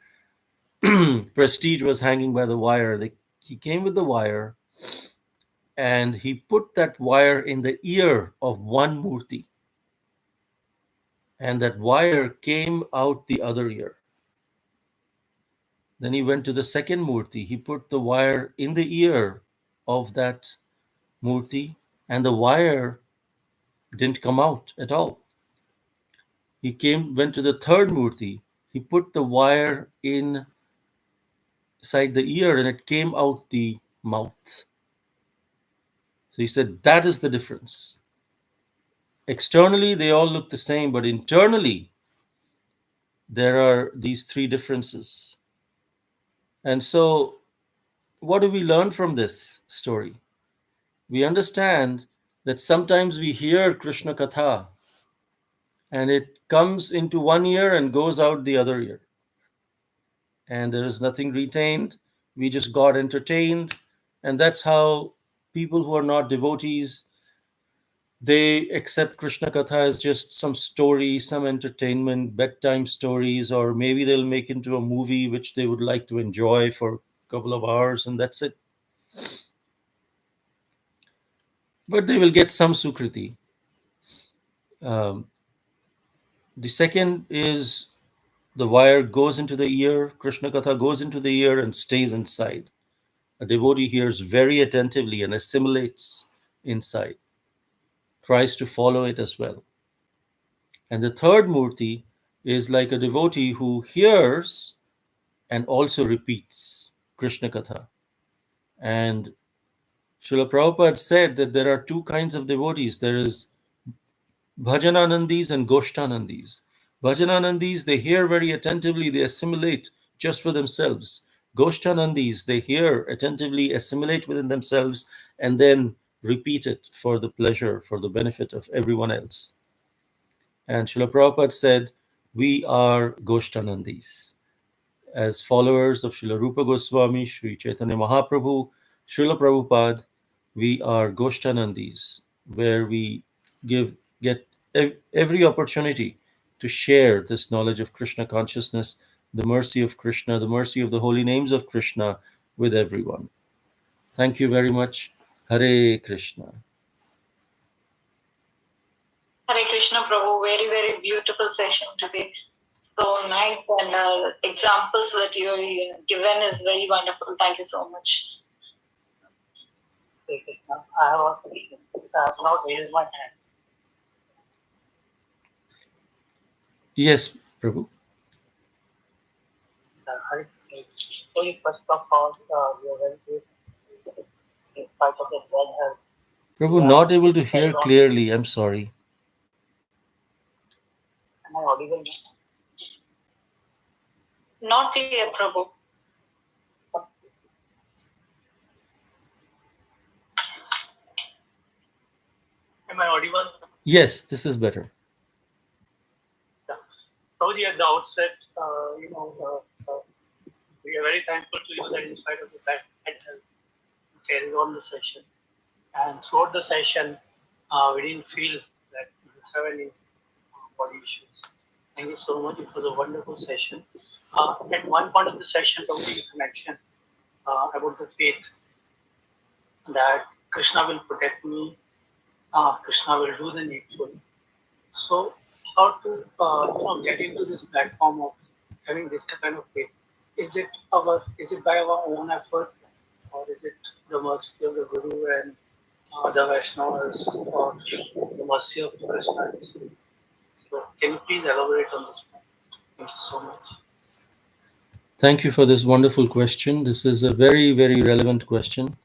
Speaker 1: prestige was hanging by the wire. He came with the wire and he put that wire in the ear of one murti. And that wire came out the other ear. Then he went to the second murti. He put the wire in the ear of that murti, and the wire didn't come out at all. Went to the third murti. He put the wire inside the ear, and it came out the mouth. So he said, that is the difference. Externally, they all look the same, but internally, there are these three differences. And so, what do we learn from this story? We understand that sometimes we hear Krishna Katha and it comes into one ear and goes out the other ear. And there is nothing retained. We just got entertained. And that's how people who are not devotees, they accept Krishna Katha as just some story, some entertainment, bedtime stories, or maybe they'll make into a movie which they would like to enjoy for a couple of hours, and that's it. But they will get some sukriti. The second is the wire goes into the ear, Krishna Katha goes into the ear and stays inside. A devotee hears very attentively and assimilates inside, tries to follow it as well. And the third murti is like a devotee who hears and also repeats Krishna Katha. And Srila Prabhupada said that there are two kinds of devotees. There is Bhajananandis and Goshtanandis. Bhajananandis, they hear very attentively, they assimilate just for themselves. Goshtanandis, they hear attentively, assimilate within themselves, and then repeat it for the pleasure, for the benefit of everyone else. And Srila Prabhupada said, we are Goshtanandis. As followers of Srila Rupa Goswami, Sri Chaitanya Mahaprabhu, Srila Prabhupada, we are Goshtanandis, where we get every opportunity to share this knowledge of Krishna consciousness, the mercy of Krishna, the mercy of the holy names of Krishna with everyone. Thank you very much. Hare Krishna.
Speaker 2: Hare Krishna Prabhu, very, very beautiful session today. So nice, and examples that you have given is very wonderful. Thank you so much.
Speaker 6: Hare Krishna. I have a question. I have not raised my hand.
Speaker 1: Yes, Prabhu.
Speaker 6: So first of all, we are very good in spite of the bad health.
Speaker 1: Prabhu, not able to hear clearly. I'm sorry.
Speaker 6: Am I audible?
Speaker 2: Not clear, Prabhu.
Speaker 6: Am I audible?
Speaker 1: Yes, this is better.
Speaker 6: Prabhuji, at the outset, we are very thankful to you that in spite of the bad health, you carried on the session. And throughout the session, we didn't feel that you have any body issues. Thank you so much. It was a wonderful session. At one point of the session, Prabhuji, you mentioned about the faith that Krishna will protect me, Krishna will do the needful. So, how to get into this platform of having this kind of faith? Is it by our own effort, or is it the mercy of the Guru and the Vaishnavas, or the mercy of Krishna? Can you please elaborate on this point? Thank you so much.
Speaker 1: Thank you for this wonderful question. This is a very, very relevant question.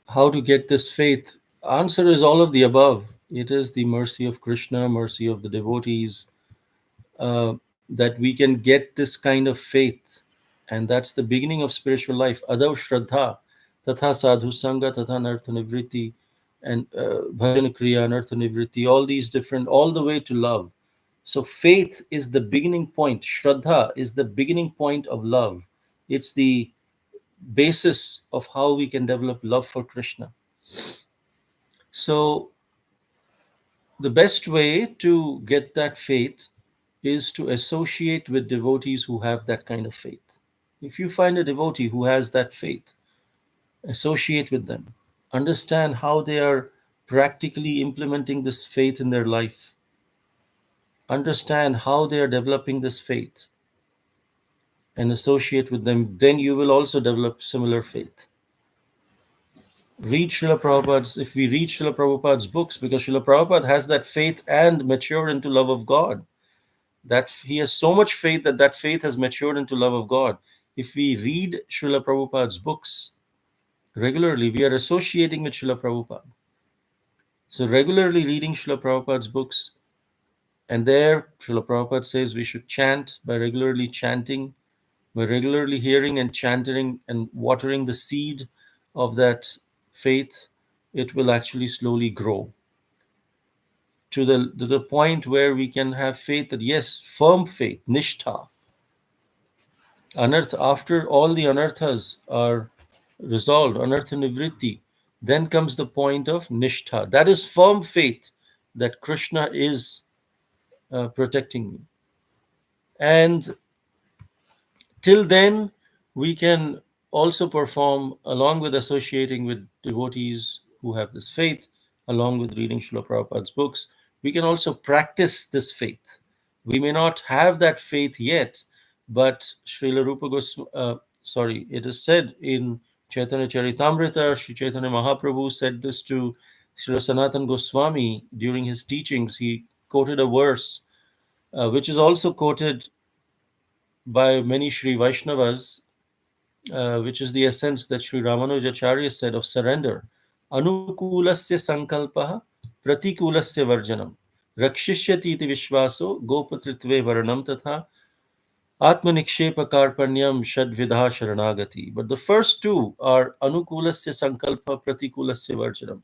Speaker 1: How to get this faith? Answer is all of the above. It is the mercy of Krishna, mercy of the devotees, that we can get this kind of faith. And that's the beginning of spiritual life. Adav Shraddha, Tatha Sadhu Sangha, Tatha Nartha Nivriti, and Bhajan Kriya, Nartha Nivriti, all these different, all the way to love. So faith is the beginning point. Shraddha is the beginning point of love. It's the basis of how we can develop love for Krishna. So the best way to get that faith is to associate with devotees who have that kind of faith. If you find a devotee who has that faith, associate with them. Understand how they are practically implementing this faith in their life. Understand how they are developing this faith and associate with them. Then you will also develop similar faith. Read Srila Prabhupada's, if we read Srila Prabhupada's books, because Srila Prabhupada has that faith and mature into love of God. That he has so much faith that that faith has matured into love of God. If we read Srila Prabhupada's books regularly, we are associating with Srila Prabhupada. So regularly reading Srila Prabhupada's books, and there Srila Prabhupada says we should chant. By regularly chanting, by regularly hearing and chanting and watering the seed of that faith, it will actually slowly grow to the point where we can have faith that, yes, firm faith, nishtha. Anartha, after all the anarthas are resolved, anartha nivritti, then comes the point of nishtha. That is firm faith that Krishna is protecting me. And till then, we can also perform, along with associating with devotees who have this faith, along with reading Srila Prabhupada's books, we can also practice this faith. We may not have that faith yet, but Srila Rupa Goswami, it is said in Chaitanya Charitamrita, Sri Chaitanya Mahaprabhu said this to Srila Sanatan Goswami during his teachings. He quoted a verse, which is also quoted by many Sri Vaishnavas, which is the essence that Sri Ramanujacharya said of surrender. Anukulasya sankalpaha pratikulasya varjanam rakshishyati iti vishvaso gopatritve varanam tatha atmanikshepa karpanyam shadvidha sharanagati. But the first two are anukulasya sankalpa pratikulasya varjanam.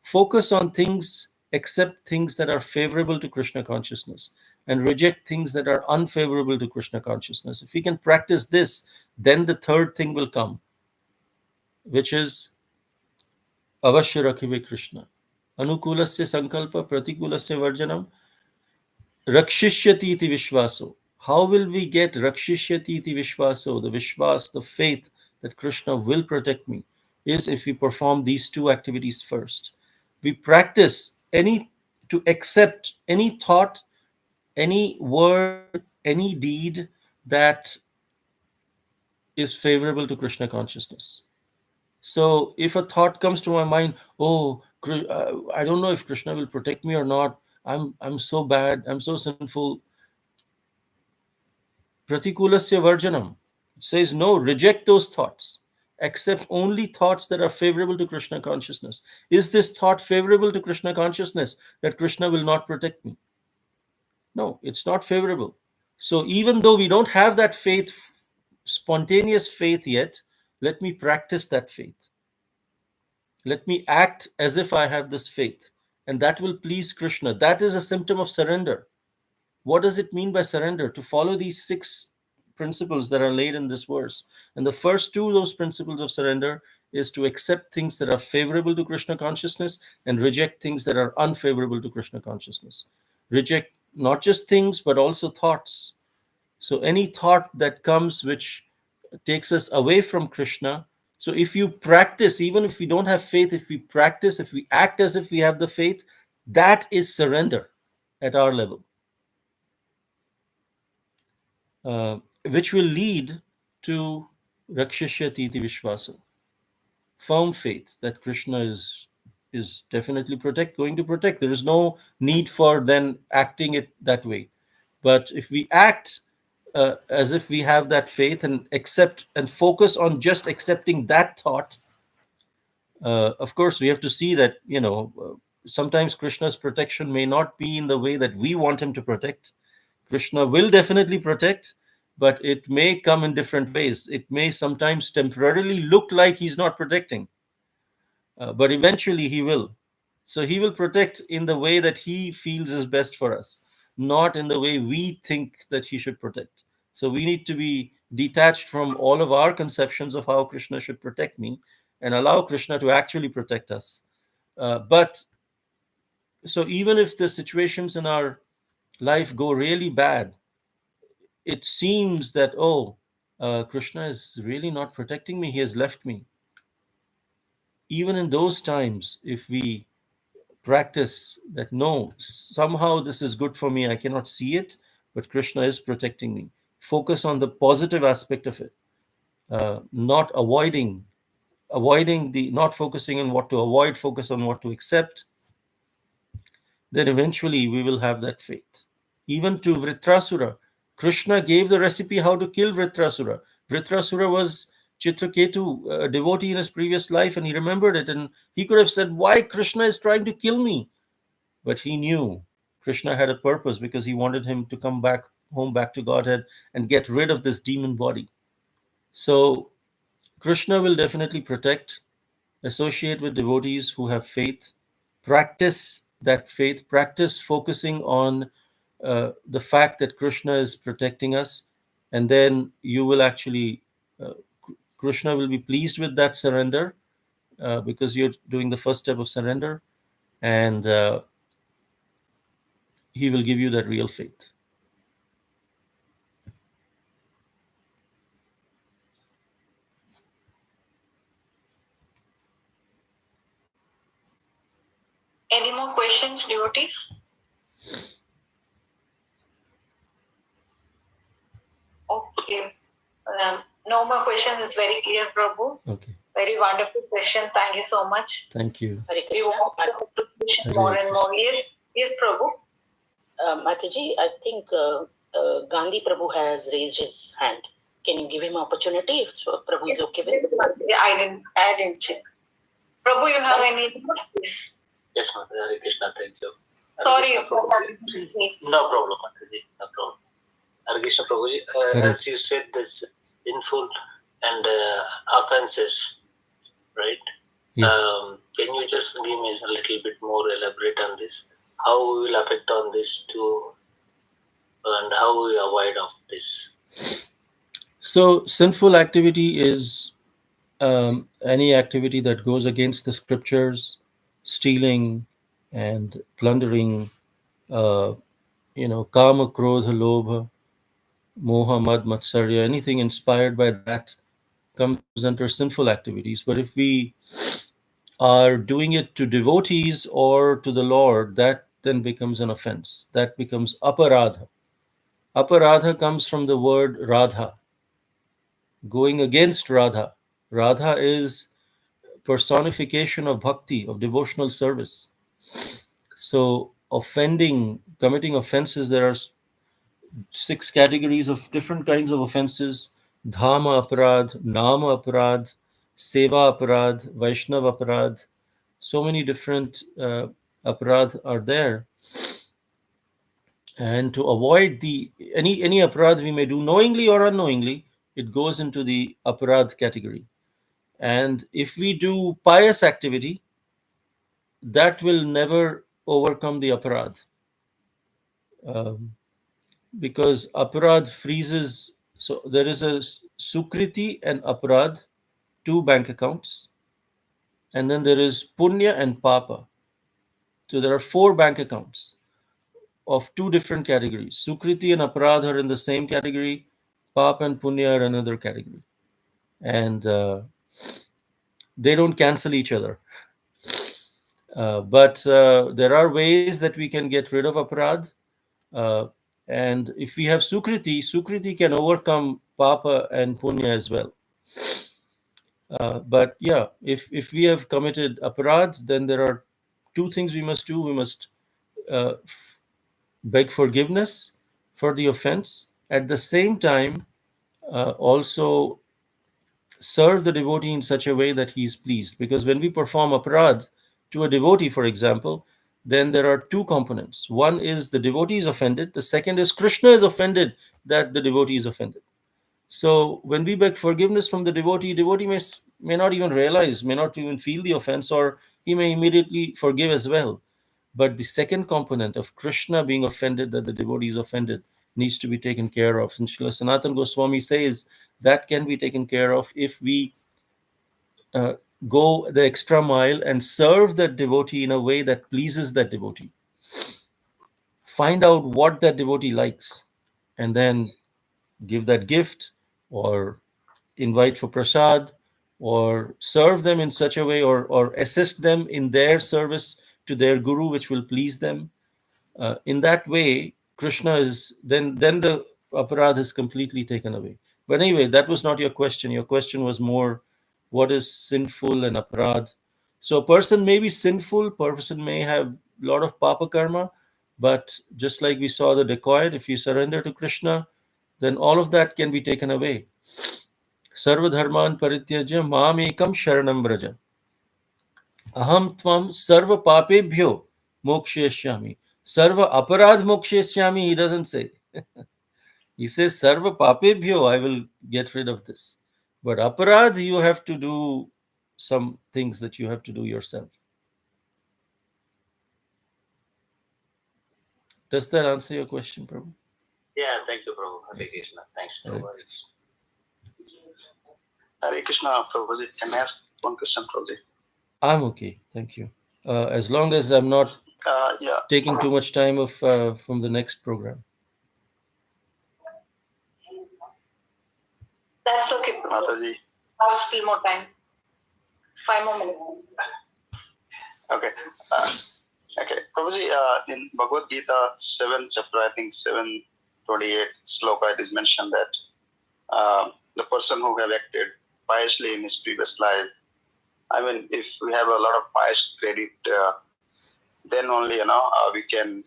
Speaker 1: Focus on things, accept things that are favorable to Krishna consciousness, and reject things that are unfavorable to Krishna consciousness. If we can practice this, then the third thing will come, which is avashya rakhive Krishna. Anukulasya sankalpa pratikulasya varjanam rakshishyati iti vishvaso. How will we get rakshishyati iti vishvaso, the vishwas, the faith that Krishna will protect me, is if we perform these two activities first. We practice to accept any thought, any word, any deed that is favorable to Krishna consciousness. So if a thought comes to my mind, oh, I don't know if Krishna will protect me or not. I'm so bad. I'm so sinful. Pratikulasya varjanam. It says no, reject those thoughts. Accept only thoughts that are favorable to Krishna consciousness. Is this thought favorable to Krishna consciousness that Krishna will not protect me? No, it's not favorable. So even though we don't have that faith, spontaneous faith yet, let me practice that faith. Let me act as if I have this faith, and that will please Krishna. That is a symptom of surrender. What does it mean by surrender? To follow these 6 principles that are laid in this verse. And the first 2 of those principles of surrender is to accept things that are favorable to Krishna consciousness and reject things that are unfavorable to Krishna consciousness. Reject not just things, but also thoughts. So any thought that comes which takes us away from Krishna. So if you practice, even if we don't have faith, if we practice, if we act as if we have the faith, that is surrender at our level. Which will lead to Rakshishyati iti Vishvasa, firm faith that Krishna is is definitely going to protect. There is no need for then acting it that way. But if we act as if we have that faith and accept and focus on just accepting that thought, of course, we have to see that, sometimes Krishna's protection may not be in the way that we want him to protect. Krishna will definitely protect, but it may come in different ways. It may sometimes temporarily look like he's not protecting, but eventually he will. So he will protect in the way that he feels is best for us, not in the way we think that he should protect. So we need to be detached from all of our conceptions of how Krishna should protect me and allow Krishna to actually protect us. But so even if the situations in our life go really bad, it seems that, oh, Krishna is really not protecting me, he has left me. Even in those times, if we practice that, no, somehow this is good for me, I cannot see it, but Krishna is protecting me, focus on the positive aspect of it, not avoiding the not focusing on what to avoid, focus on what to accept, then eventually we will have that faith. Even to Vritrasura, Krishna gave the recipe how to kill Vritrasura. Vritrasura was Chitraketu, a devotee in his previous life, and he remembered it, and he could have said, why Krishna is trying to kill me? But he knew Krishna had a purpose, because he wanted him to come back home, back to Godhead, and get rid of this demon body. So Krishna will definitely protect, associate with devotees who have faith, practice that faith, practice focusing on the fact that Krishna is protecting us, and then you will actually, Krishna will be pleased with that surrender, because you're doing the first step of surrender, and he will give you that real faith.
Speaker 2: Any more questions, devotees? Okay. No more questions. It's very clear, Prabhu.
Speaker 1: Okay.
Speaker 2: Very wonderful question. Thank you so much.
Speaker 1: Thank you.
Speaker 2: We want to question more and more. Yes, Prabhu.
Speaker 7: Mataji, I think Gandhi Prabhu has raised his hand. Can you give him opportunity if Prabhu is okay with it?
Speaker 2: I didn't check. Prabhu, you have any? Please.
Speaker 8: Yes, Mataji. Hare Krishna. Thank you.
Speaker 2: Sorry.
Speaker 8: No problem, Mataji. No problem. Hare Krishna Prabhuji, as you said, this sinful and offenses, right?
Speaker 1: Yes.
Speaker 8: Can you just give me a little bit more elaborate on this? How we will affect on this too, and how we avoid of this?
Speaker 1: So sinful activity is any activity that goes against the scriptures, stealing and plundering, kama, krodha, lobha, moha, mad, matsarya, anything inspired by that comes under sinful activities. But if we are doing it to devotees or to the Lord, that then becomes an offense. That becomes aparadha. Aparadha comes from the word radha, going against Radha. Radha is personification of bhakti, of devotional service. So committing offenses, there are 6 categories of different kinds of offenses: Dhama aparad, Nama aparad, Seva aparad, Vaishnav aparad. So many different aparad are there. And to avoid any aparad we may do knowingly or unknowingly, it goes into the aparad category. And if we do pious activity, that will never overcome the aparad. Because aparad freezes. So there is a sukriti and aparad, 2 bank accounts, and then there is punya and papa. So there are 4 bank accounts of 2 different categories. Sukriti and aparad are in the same category, papa and punya are another category, and they don't cancel each other. But there are ways that we can get rid of aparad. And if we have Sukriti can overcome Papa and Punya as well. But yeah, if we have committed aparad, then there are two things we must do. We must beg forgiveness for the offense. At the same time, also serve the devotee in such a way that he is pleased. Because when we perform aparad to a devotee, for example, then there are two components. One is the devotee is offended. The second is Krishna is offended that the devotee is offended. So when we beg forgiveness from the devotee may not even realize, may not even feel the offense, or he may immediately forgive as well. But the second component of Krishna being offended, that the devotee is offended, needs to be taken care of. And Srila Sanatana Goswami says that can be taken care of if we uh, go the extra mile and serve that devotee in a way that pleases that devotee. Find out what that devotee likes and then give that gift, or invite for prasad, or serve them in such a way, or assist them in their service to their guru, which will please them. In that way, Krishna is then the aparadh is completely taken away. But anyway, that was not your question. Your question was more, what is sinful and aparadh? So a person may be sinful, person may have a lot of papa karma, but just like we saw the dacoit, if you surrender to Krishna, then all of that can be taken away. Sarva dharman parityajya mam ekam sharanam braja. Aham tvam sarva papebhyo mokshayashyami. Sarva aparadh mokshayashyami, he doesn't say. He says sarva papebhyo, I will get rid of this. But aparadh, you have to do some things that you have to do yourself. Does that answer your question, Prabhu?
Speaker 8: Yeah, thank you, Prabhu. Hare Krishna. Thanks. No
Speaker 1: Hare
Speaker 8: worries.
Speaker 9: Hare Krishna, Prabhuji. Can I ask one question, Prabhuji?
Speaker 1: I'm okay, thank you. As long as I'm not
Speaker 9: Yeah.
Speaker 1: taking too much time of from the next program.
Speaker 7: That's okay.
Speaker 9: Mataji.
Speaker 7: Now still more time. 5 more minutes.
Speaker 9: Okay. Okay. Prabhuji, in Bhagavad Gita 7th chapter, I think 728 sloka, it is mentioned that the person who have acted piously in his previous life, I mean, if we have a lot of pious credit, then only, we can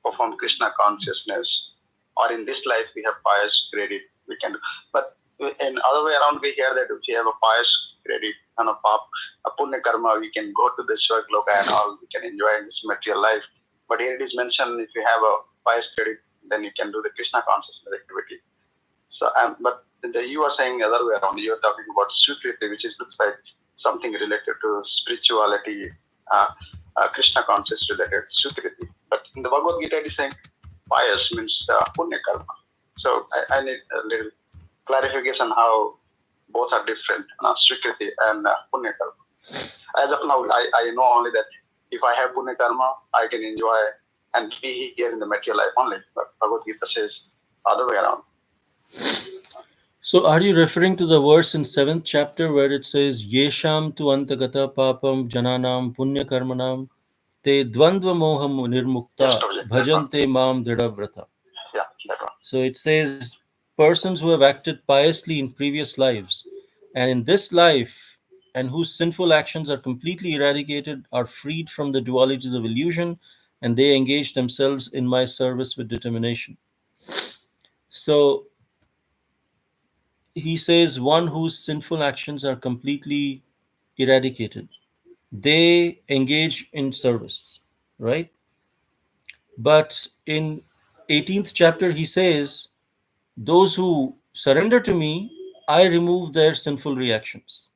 Speaker 9: perform Krishna consciousness. Or in this life, we have pious credit, we can do. But in other way around, we hear that if we have a pious credit and a punya karma, we can go to the Swargloka and all, we can enjoy this material life. But here it is mentioned, if you have a pious credit, then you can do the Krishna consciousness activity. So, but you are saying the other way around. You are talking about Sukriti, which looks like something related to spirituality, Krishna conscious related Sukriti. But in the Bhagavad Gita, it is saying pious means punya karma. So I need a little clarification how both are different, Sukriti and punya karma. As of now, I know only that if I have punya karma, I can enjoy and be here in the material life only. But Bhagavad Gita says other way around.
Speaker 1: So are you referring to the verse in 7th chapter where it says, Yesham tu antagata papam jananam punya karmanam te dvandva moham nirmukta bhajante mam dridhavrata.
Speaker 9: Yeah, that one.
Speaker 1: So it says, persons who have acted piously in previous lives and in this life, and whose sinful actions are completely eradicated, are freed from the dualities of illusion, and they engage themselves in my service with determination. So he says, one whose sinful actions are completely eradicated, they engage in service, right? But in 18th chapter, he says, those who surrender to me, I remove their sinful reactions.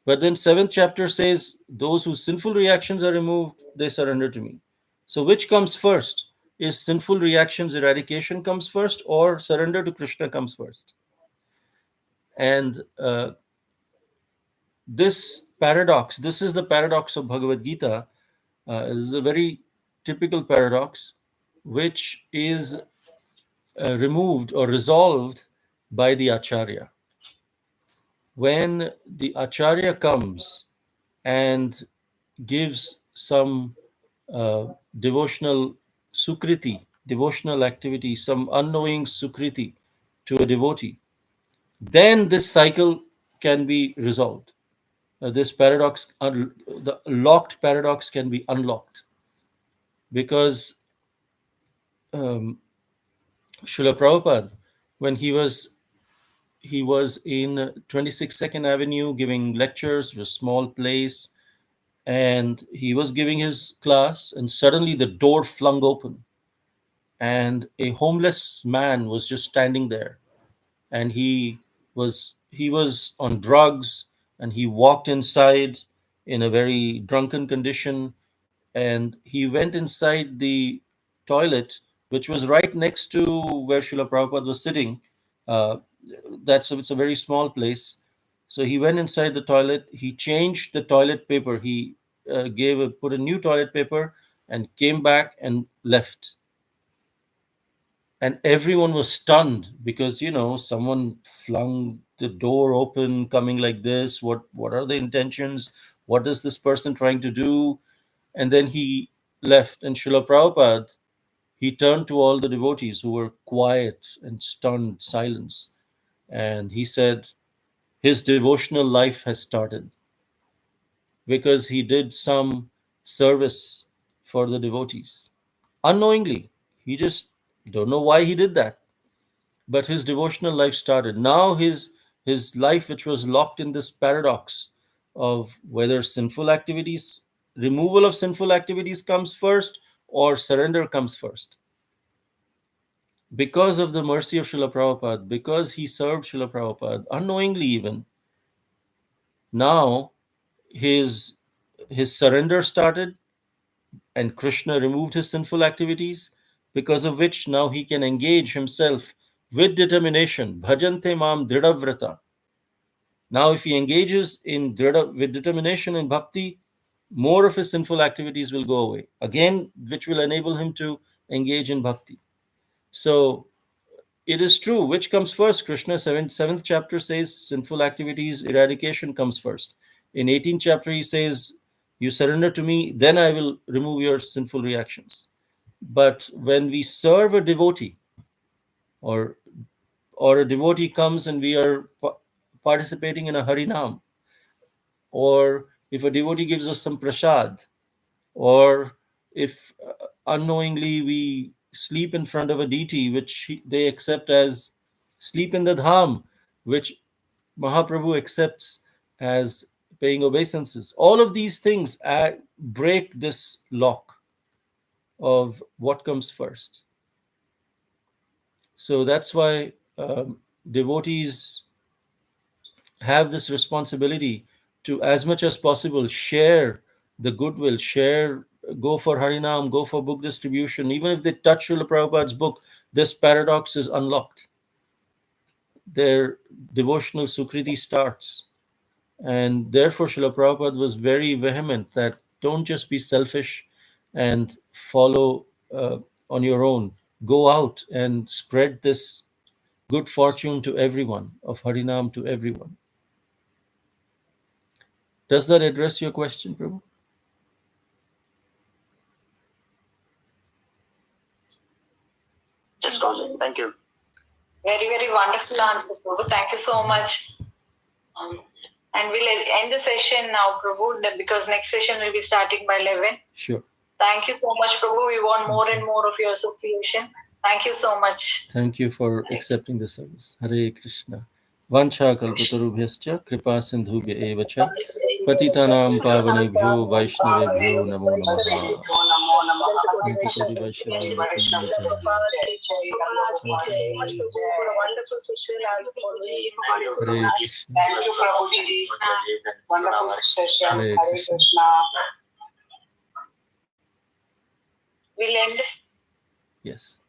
Speaker 1: But then 7th chapter says, those whose sinful reactions are removed, they surrender to me. So which comes first? Is sinful reactions eradication comes first, or surrender to Krishna comes first? And this is the paradox of Bhagavad Gita. This is a very typical paradox, which is removed or resolved by the Acharya. When the Acharya comes and gives some devotional sukriti, devotional activity, some unknowing sukriti to a devotee, then this cycle can be resolved. This paradox, the locked paradox, can be unlocked, because Srila Prabhupada, when he was in 22nd Avenue giving lectures, a small place, and he was giving his class, and suddenly the door flung open, and a homeless man was just standing there, and he was on drugs, and he walked inside in a very drunken condition, and he went inside the toilet, which was right next to where Srila Prabhupada was sitting. Uh, it's a very small place. So he went inside the toilet. He changed the toilet paper. He put a new toilet paper and came back and left. And everyone was stunned, because someone flung the door open, coming like this. What are the intentions? What is this person trying to do? And then he left. And Srila Prabhupada, he turned to all the devotees who were quiet and stunned silence, and he said his devotional life has started because he did some service for the devotees unknowingly. He just don't know why he did that, but his devotional life started. Now his life, which was locked in this paradox of whether sinful activities, removal of sinful activities comes first or surrender comes first, because of the mercy of Srila Prabhupada, because he served Srila Prabhupada unknowingly even, now his surrender started, and Krishna removed his sinful activities, because of which now he can engage himself with determination. Bhajante mam dridavrata. Now, if he engages with determination in bhakti, more of his sinful activities will go away, again, which will enable him to engage in bhakti. So, it is true. Which comes first? Krishna, 7th chapter says sinful activities, eradication comes first. In 18th chapter, he says, you surrender to me, then I will remove your sinful reactions. But when we serve a devotee, or a devotee comes and we are participating in a Harinam, or if a devotee gives us some prasad, or if unknowingly we sleep in front of a deity which they accept as sleep in the dham, which Mahaprabhu accepts as paying obeisances, all of these things break this lock of what comes first. So that's why devotees have this responsibility to, as much as possible, share the goodwill, go for Harinam, go for book distribution. Even if they touch Srila Prabhupada's book, this paradox is unlocked. Their devotional Sukriti starts. And therefore, Srila Prabhupada was very vehement that don't just be selfish and follow on your own. Go out and spread this good fortune to everyone, of Harinam to everyone. Does that address your question, Prabhu?
Speaker 7: Yes, Prabhu. Thank you.
Speaker 2: Very, very wonderful answer, Prabhu. Thank you so much. And we'll end the session now, Prabhu, because next session will be starting by 11.
Speaker 1: Sure.
Speaker 2: Thank you so much, Prabhu. We want more and more of your association. Thank you so much.
Speaker 1: Thank you for accepting the service. Hare Krishna. Vancha kalpatarubhyascha kripa sindhubhya eva cha patitanam pavanebhyo vaishnavebhyo namo namaha. Nitya Vaishnava Bhakti Jai.
Speaker 2: Wonderful session.
Speaker 1: Hare Krishna.
Speaker 5: Thank you, Prabhuji. Wonderful session.
Speaker 1: Hare
Speaker 5: Hare
Speaker 1: Krishna.
Speaker 5: Krishna.
Speaker 2: We'll end.
Speaker 1: Yes.